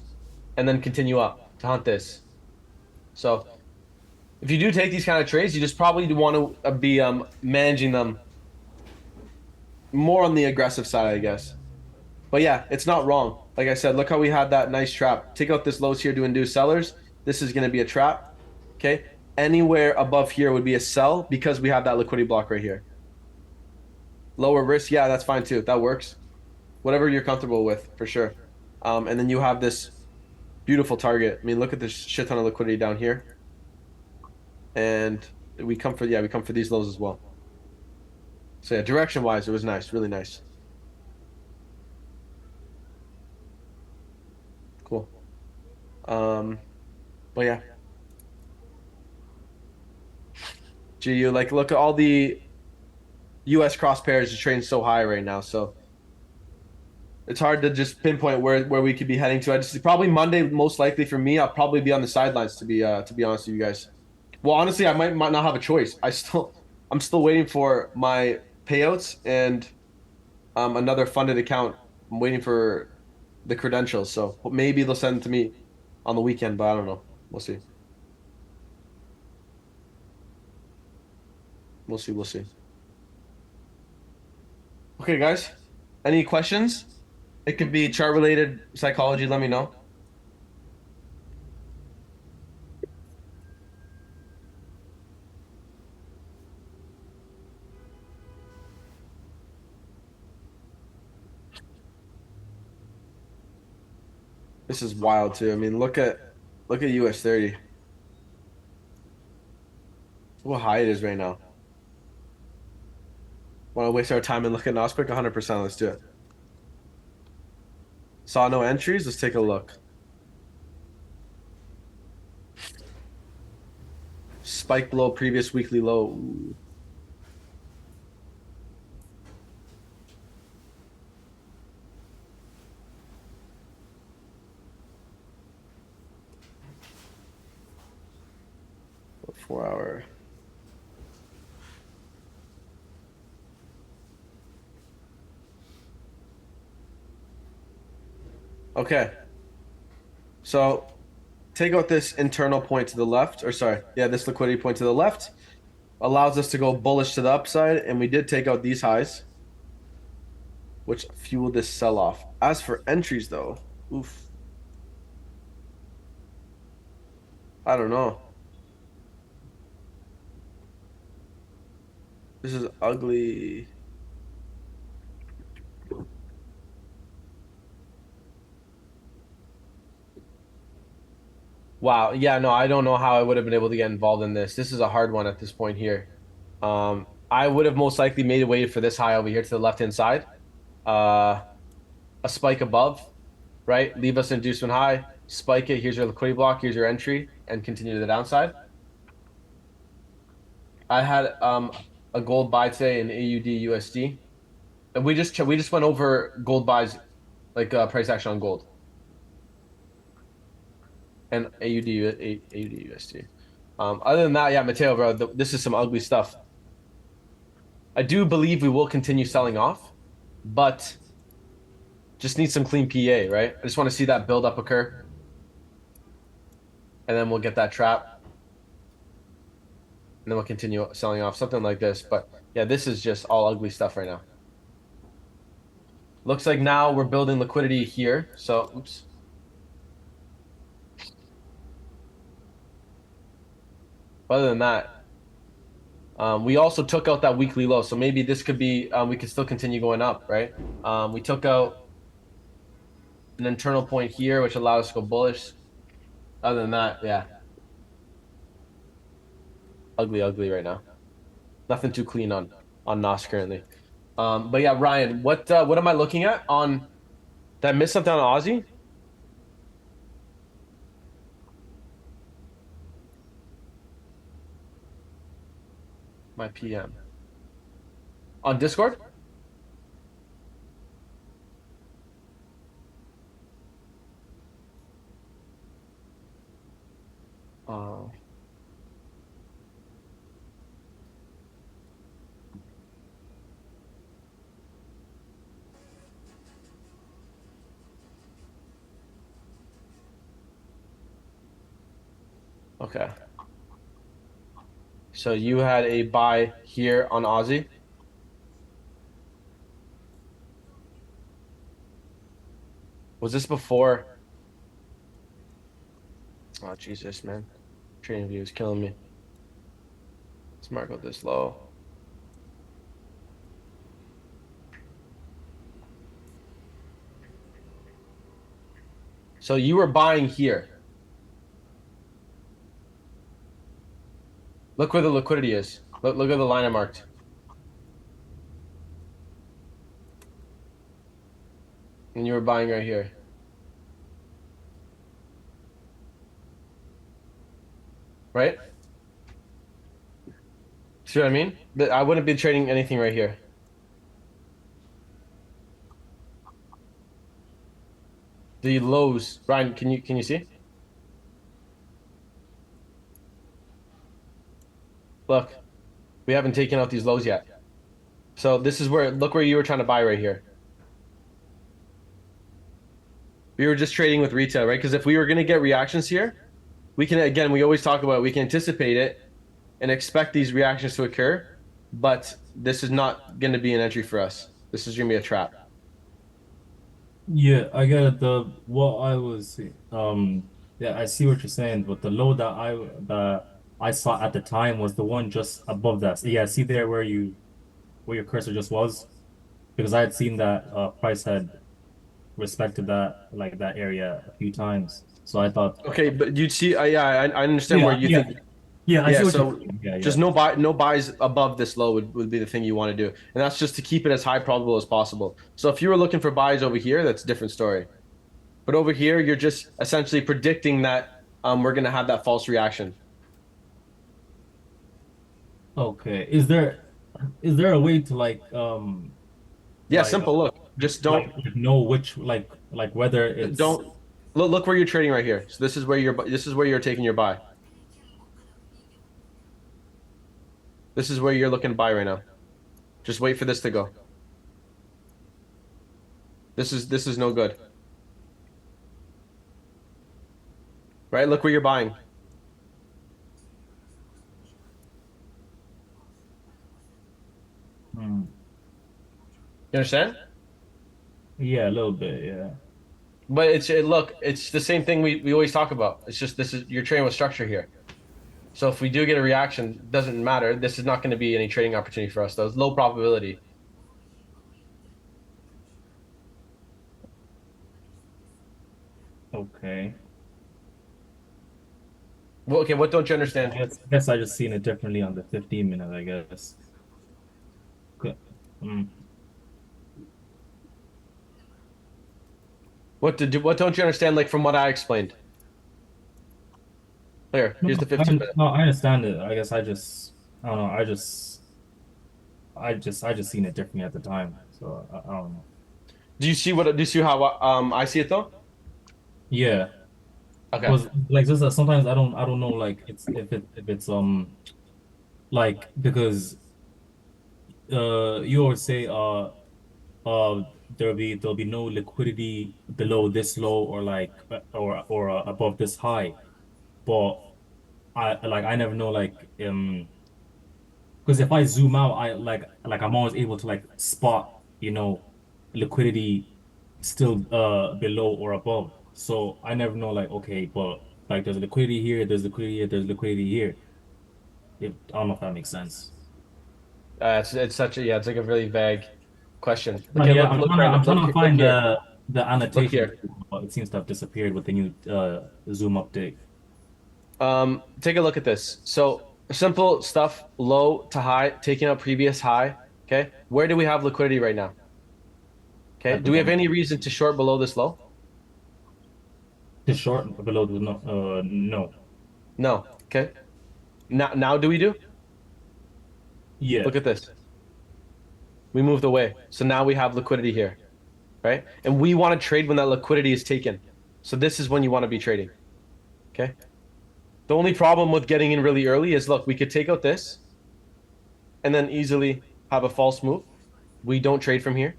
and then continue up to hunt this? So if you do take these kind of trades, you just probably want to be managing them more on the aggressive side, I guess. But yeah, it's not wrong. Like I said, look how we had that nice trap. Take out this lows here to induce sellers. This is going to be a trap. Okay. Anywhere above here would be a sell because we have that liquidity block right here. Lower risk. Yeah, that's fine too. That works. Whatever you're comfortable with, for sure. And then you have this beautiful target. I mean, look at this shit ton of liquidity down here. And we come for these lows as well. So yeah, direction wise, it was nice, really nice. Cool. But yeah. GU, like look at all the US cross pairs are trading so high right now, so it's hard to just pinpoint where we could be heading to. I just probably Monday, most likely for me. I'll probably be on the sidelines to be honest with you guys. Well, honestly, I might not have a choice. I'm still waiting for my payouts and another funded account. I'm waiting for the credentials, so maybe they'll send it to me on the weekend, but I don't know. We'll see. We'll see. Okay, guys. Any questions? It could be chart related, psychology, let me know. This is wild too. I mean, look at US 30. Look how high it is right now. Want to waste our time and look at Nosquick? 100%. Let's do it. Saw no entries. Let's take a look. Spike below previous weekly low. Ooh. What, 4 hour. Okay. So take out this internal point to the left, or sorry, yeah, this liquidity point to the left allows us to go bullish to the upside, and we did take out these highs, which fueled this sell-off. As for entries, though, oof, I don't know. This is ugly. Wow. Yeah, no, I don't know how I would have been able to get involved in this. This is a hard one at this point here. I would have most likely made a way for this high over here to the left-hand side. Uh, a spike above, right? Leave us inducement high, spike it. Here's your liquidity block. Here's your entry, and continue to the downside. I had a gold buy today in AUD USD, and we just went over gold buys, like price action on gold and AUD USD. Other than that, yeah, Mateo, bro, this is some ugly stuff. I do believe we will continue selling off, but just need some clean PA, right? I just want to see that build up occur, and then we'll get that trap, and then we'll continue selling off, something like this. But yeah, this is just all ugly stuff right now. Looks like now we're building liquidity here. So, oops. Other than that, we also took out that weekly low. So maybe this could be, we could still continue going up, right? We took out an internal point here, which allowed us to go bullish. Other than that, yeah. Ugly, ugly right now. Nothing too clean on Nos currently. But yeah, Ryan, what am I looking at on? Did I miss something on Aussie? My PM on Discord. Uh, okay. So you had a buy here on Aussie. Was this before? Oh Jesus, man. Trading view is killing me. Let's mark out this low. So you were buying here. Look where the liquidity is. Look at the line I marked. And you were buying right here. Right? See what I mean? I wouldn't be trading anything right here. The lows. Ryan, can you see? Look, we haven't taken out these lows yet. So this is where, look where you were trying to buy right here. We were just trading with retail, right? Because if we were going to get reactions here, we can, again, we always talk about, we can anticipate it and expect these reactions to occur, but this is not going to be an entry for us. This is going to be a trap. Yeah, I get it. The what I was yeah, I see what you're saying, but the low that I saw at the time was the one just above that. So, yeah, see there where your cursor just was? Because I had seen that price had respected that like that area a few times. So I thought, Okay, but you'd see, yeah, I understand where yeah, you yeah, think. yeah, I Yeah, see what you're so saying. Yeah, just yeah. no buys above this low would be the thing you want to do. And that's just to keep it as high probable as possible. So if you were looking for buys over here, that's a different story. But over here, you're just essentially predicting that we're gonna have that false reaction. Okay. Is there a way to Yeah, like uh, simple. Look, just don't know which whether it's don't look where you're trading right here. So this is where you're taking your buy. This is where you're looking to buy right now. Just wait for this to go. This is no good. Right? Look where you're buying. hmm, You understand? yeah, a little bit, yeah. But look, it's the same thing we always talk about. It's just this is you're trading with structure here. So if we do get a reaction, doesn't matter. This is not going to be any trading opportunity for us, though. It's low probability. Okay. Well, okay, what don't you understand? I guess I just seen it differently on the 15 minute, I guess. Okay. Mm. What don't you understand? Like from what I explained. Here, No, here's the 15 minute. no, I understand it. I guess I don't know. I just seen it differently at the time. So I don't know. Do you see how I see it though? Yeah, Okay. because like just sometimes I don't know like if it's because you always say there'll be no liquidity below this low or or above this high, but I never know because if I zoom out, I I'm always able to like spot, liquidity still below or above. So I never know like okay, but like there's liquidity here, there's liquidity here, there's liquidity here. I don't know if that makes sense. It's such a yeah. It's like a really vague question. But Okay, yeah, look right now. I'm trying to Look find here. the Look annotation, here. but it seems to have disappeared with the new zoom update. Take a look at this. So simple stuff, low to high, taking out previous high. Okay, where do we have liquidity right now? Okay, At the do we have moment. any reason to short below this low? The short below the no, no. No. Okay. Now do we do? Yeah. Look at this. We moved away. So now we have liquidity here, right? And we want to trade when that liquidity is taken. So this is when you want to be trading. Okay. The only problem with getting in really early is look, we could take out this and then easily have a false move. We don't trade from here.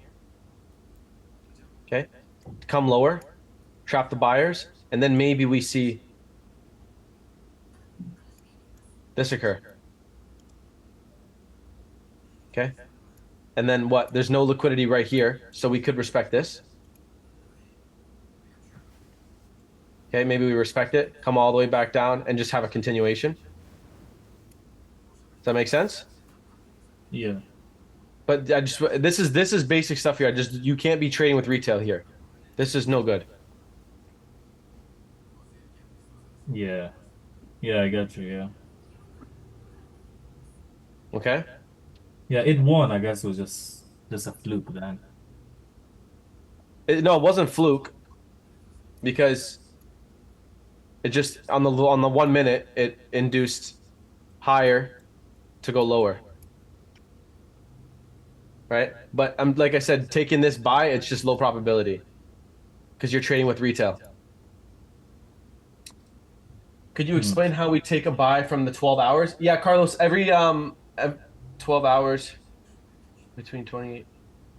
Okay. Come lower, trap the buyers, and then maybe we see this occur. Okay. And then what? There's no liquidity right here, so we could respect this. Okay, maybe we respect it, come all the way back down, and just have a continuation. Does that make sense? Yeah. But I just this is basic stuff here. You can't be trading with retail here. This is no good. Yeah. Yeah, I got you, yeah. Okay. Yeah, it won. I guess it was just a fluke then. No, it wasn't fluke because it just on the 1 minute it induced higher to go lower. Right? But I'm like I said, taking this buy, it's just low probability because you're trading with retail. Could you Hmm. explain how we take a buy from the 12 hours? Yeah, Carlos, every 12 hours between 28.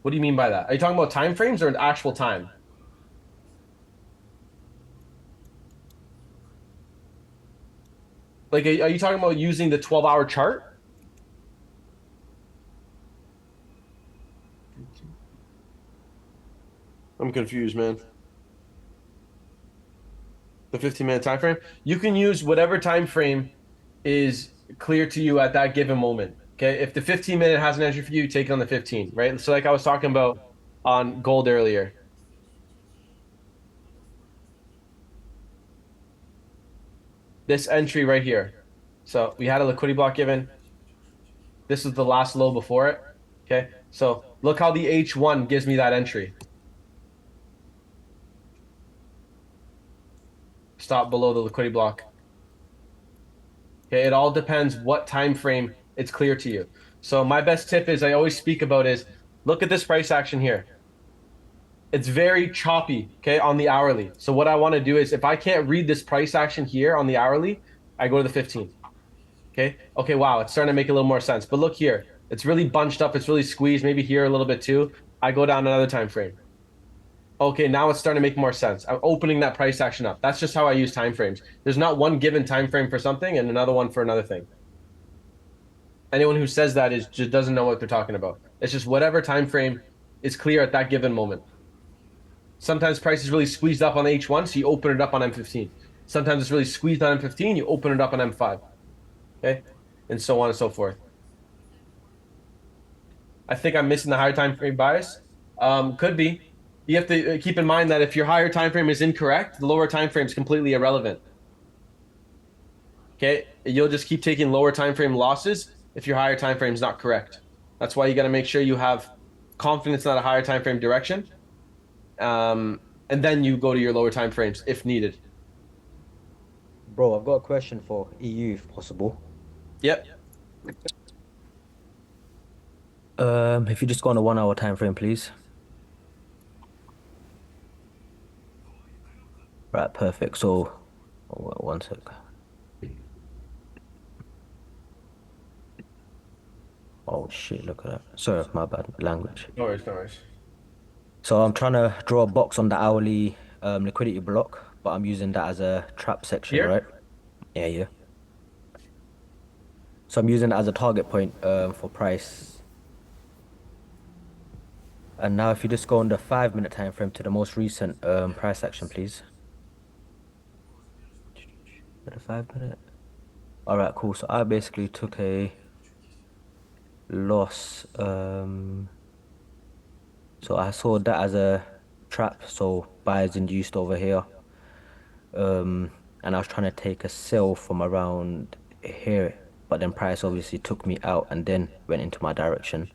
What do you mean by that? Are you talking about time frames or actual time? Like, are you talking about using the 12-hour chart? I'm confused, man. The 15-minute time frame. You can use whatever time frame is clear to you at that given moment. Okay. If the 15-minute has an entry for you, take it on the 15, right? So like I was talking about on gold earlier. this entry right here. So we had a liquidity block given. This is the last low before it. Okay, so look how the H1 gives me that entry. Stop below the liquidity block. Okay, it all depends what time frame it's clear to you. So my best tip is I always speak about is look at this price action here. It's very choppy, okay, on the hourly. So what I want to do is if I can't read this price action here on the hourly, I go to the 15. Okay, wow, it's starting to make a little more sense. But look here, it's really bunched up, it's really squeezed, maybe here a little bit too. I go down another time frame. Okay, now it's starting to make more sense. I'm opening that price action up. That's just how I use time frames. There's not one given time frame for something and another one for another thing. Anyone who says that is just doesn't know what they're talking about. It's just whatever time frame is clear at that given moment. Sometimes price is really squeezed up on H1, so you open it up on M15. Sometimes it's really squeezed on M15, you open it up on M5. Okay, and so on and so forth. I think I'm missing the higher time frame bias. Could be. You have to keep in mind that if your higher time frame is incorrect, the lower time frame is completely irrelevant. Okay, you'll just keep taking lower time frame losses if your higher time frame is not correct. That's why you got to make sure you have confidence in that higher time frame direction, and then you go to your lower time frames if needed. Bro, I've got a question for EU if possible. Yep. If you just go on a 1 hour time frame, please. Right, perfect. So, one sec. Oh shit, look at that. Sorry, my bad language. No worries, no worries. So I'm trying to draw a box on the hourly liquidity block, but I'm using that as a trap section, Here? right? Yeah. So I'm using it as a target point for price. And now if you just go on the 5 minute time frame to the most recent price action, please. The 5 minute. All right, cool. So I basically took a loss. So I saw that as a trap. So buyers induced over here. And I was trying to take a sell from around here, but then price obviously took me out and then went into my direction.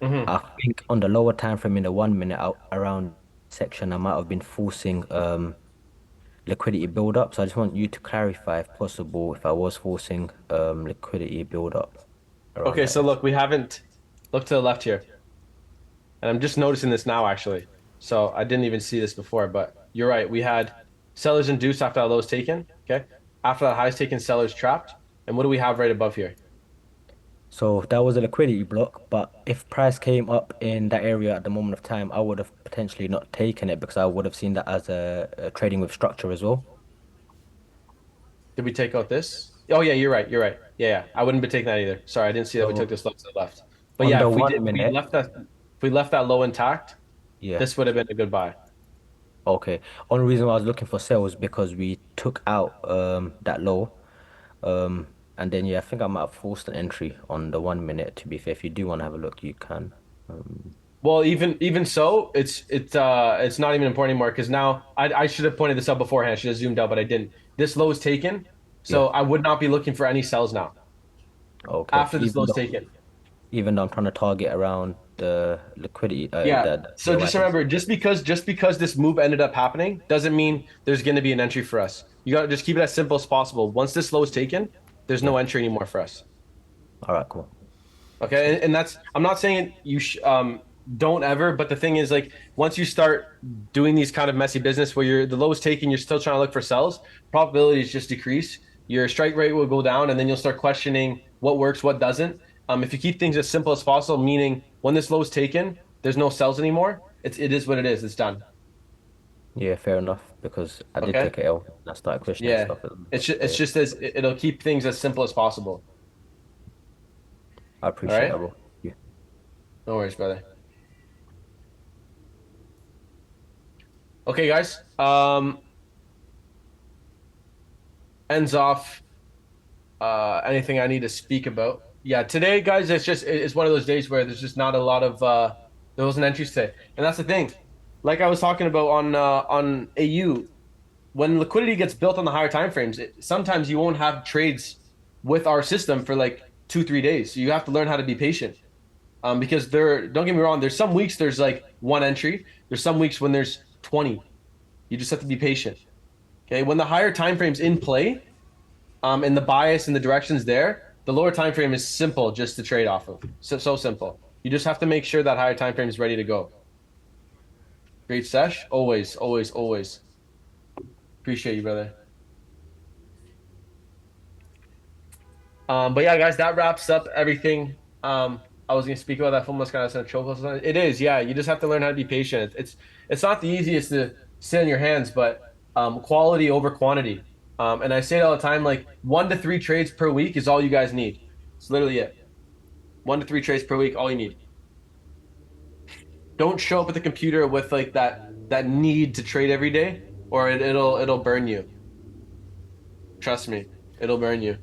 Mm-hmm. I think on the lower time frame in the 1 minute out around section, I might have been forcing liquidity build up. So I just want you to clarify if possible if I was forcing liquidity build up around Okay, that. so look, we haven't looked to the left here. And I'm just noticing this now, actually. So I didn't even see this before, but you're right. We had sellers induced after that low is taken. Okay. After that high is taken, sellers trapped. And what do we have right above here? So that was a liquidity block, but if price came up in that area at the moment of time, I would have potentially not taken it because I would have seen that as a trading with structure as well. Did we take out this? Oh, yeah, you're right. You're right. Yeah. I wouldn't be taking that either. Sorry, I didn't see that we So took this low to the left. But on yeah, the if we 1 did, if we minute, left that low intact, yeah, this would have been a good buy. okay. Only reason why I was looking for sales because we took out that low. And then yeah, I think I might have forced an entry on the 1 minute. To be fair, if you do want to have a look, you can. Well, even so, it's not even important anymore because now I should have pointed this out beforehand. I should have zoomed out, but I didn't. This low is taken, so Yeah. I would not be looking for any sells now Okay. after this low is taken. Even though I'm trying to target around the liquidity, Yeah. the So low just items. remember, just because this move ended up happening doesn't mean there's going to be an entry for us. You got to just keep it as simple as possible. Once this low is taken, there's no entry anymore for us. All right, cool. Okay, and that's I'm not saying you don't ever, but the thing is like once you start doing these kind of messy business where the low is taken, you're still trying to look for sells, probabilities just decrease. Your strike rate will go down, and then you'll start questioning what works, what doesn't. If you keep things as simple as possible, meaning when this low is taken, there's no sells anymore. It is what it is. It's done. Yeah, fair enough. Because I did Okay. take a L and I started questioning Yeah. stuff. It's just as it'll keep things as simple as possible. I appreciate right. that, bro. Yeah. No worries, brother. Okay, guys. Ends off. Anything I need to speak about? Yeah, today, guys, it's one of those days where there's just not a lot of there wasn't entries today, and that's the thing. Like I was talking about on AU, when liquidity gets built on the higher time frames, sometimes you won't have trades with our system for like 2-3 days. So you have to learn how to be patient. Because don't get me wrong, there's some weeks there's like one entry. There's some weeks when there's 20. You just have to be patient. Okay, when the higher time frame's in play, and the bias and the direction's there, the lower time frame is simple just to trade off of. So simple. You just have to make sure that higher time frame is ready to go. Great sesh. Always, always, always. Appreciate you, brother. But yeah, guys, that wraps up everything. I was gonna speak about that film. Kind of choke. It is, yeah. You just have to learn how to be patient. It's not the easiest to sit in your hands, but quality over quantity. And I say it all the time, like 1 to 3 trades per week is all you guys need. It's literally it. 1 to 3 trades per week, all you need. Don't show up at the computer with like that need to trade every day, or it'll burn you. Trust me, it'll burn you.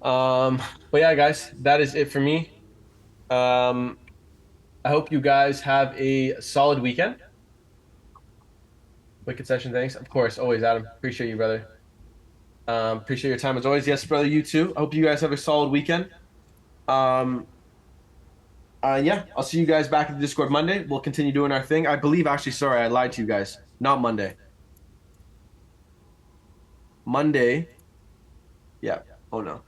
But yeah, guys, that is it for me. I hope you guys have a solid weekend. Wicked session, thanks. Of course, always, Adam. Appreciate you, brother. Appreciate your time as always. Yes, brother, you too. I hope you guys have a solid weekend. Yeah, I'll see you guys back at the Discord Monday. We'll continue doing our thing. I believe, actually, sorry, I lied to you guys. Not Monday. Monday. Yeah. Oh no.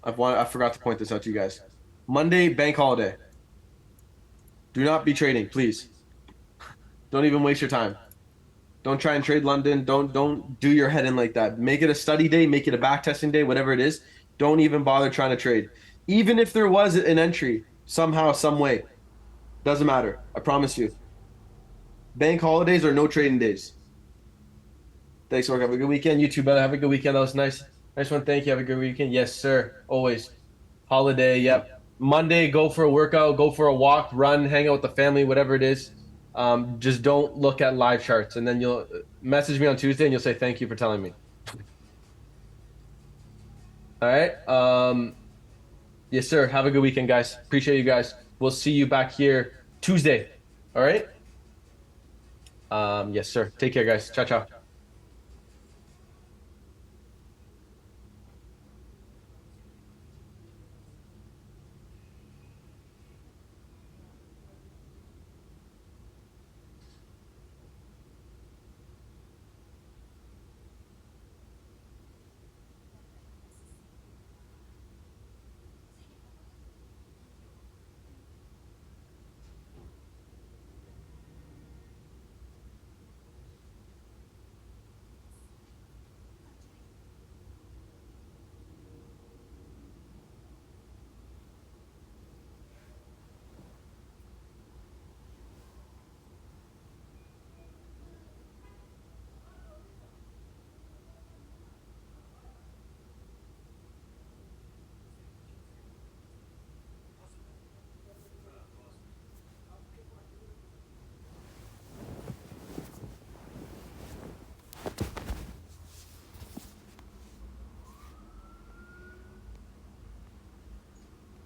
I forgot to point this out to you guys. Monday, bank holiday. Do not be trading, please. Don't even waste your time. Don't try and trade London. Don't do your head in like that. Make it a study day, make it a back testing day, whatever it is. Don't even bother trying to trade. Even if there was an entry, somehow, some way. Doesn't matter. I promise you. Bank holidays are no trading days. Thanks, Mark. Have a good weekend. You too, brother. Have a good weekend. That was nice. Nice one. Thank you. Have a good weekend. Yes, sir. Always. Holiday. Yep. Monday, go for a workout, go for a walk, run, hang out with the family, whatever it is. Just don't look at live charts, and then you'll message me on Tuesday and you'll say thank you for telling me. All right. Yes, sir. Have a good weekend, guys. Appreciate you guys. We'll see you back here Tuesday. All right. Yes, sir. Take care, guys. Ciao, ciao.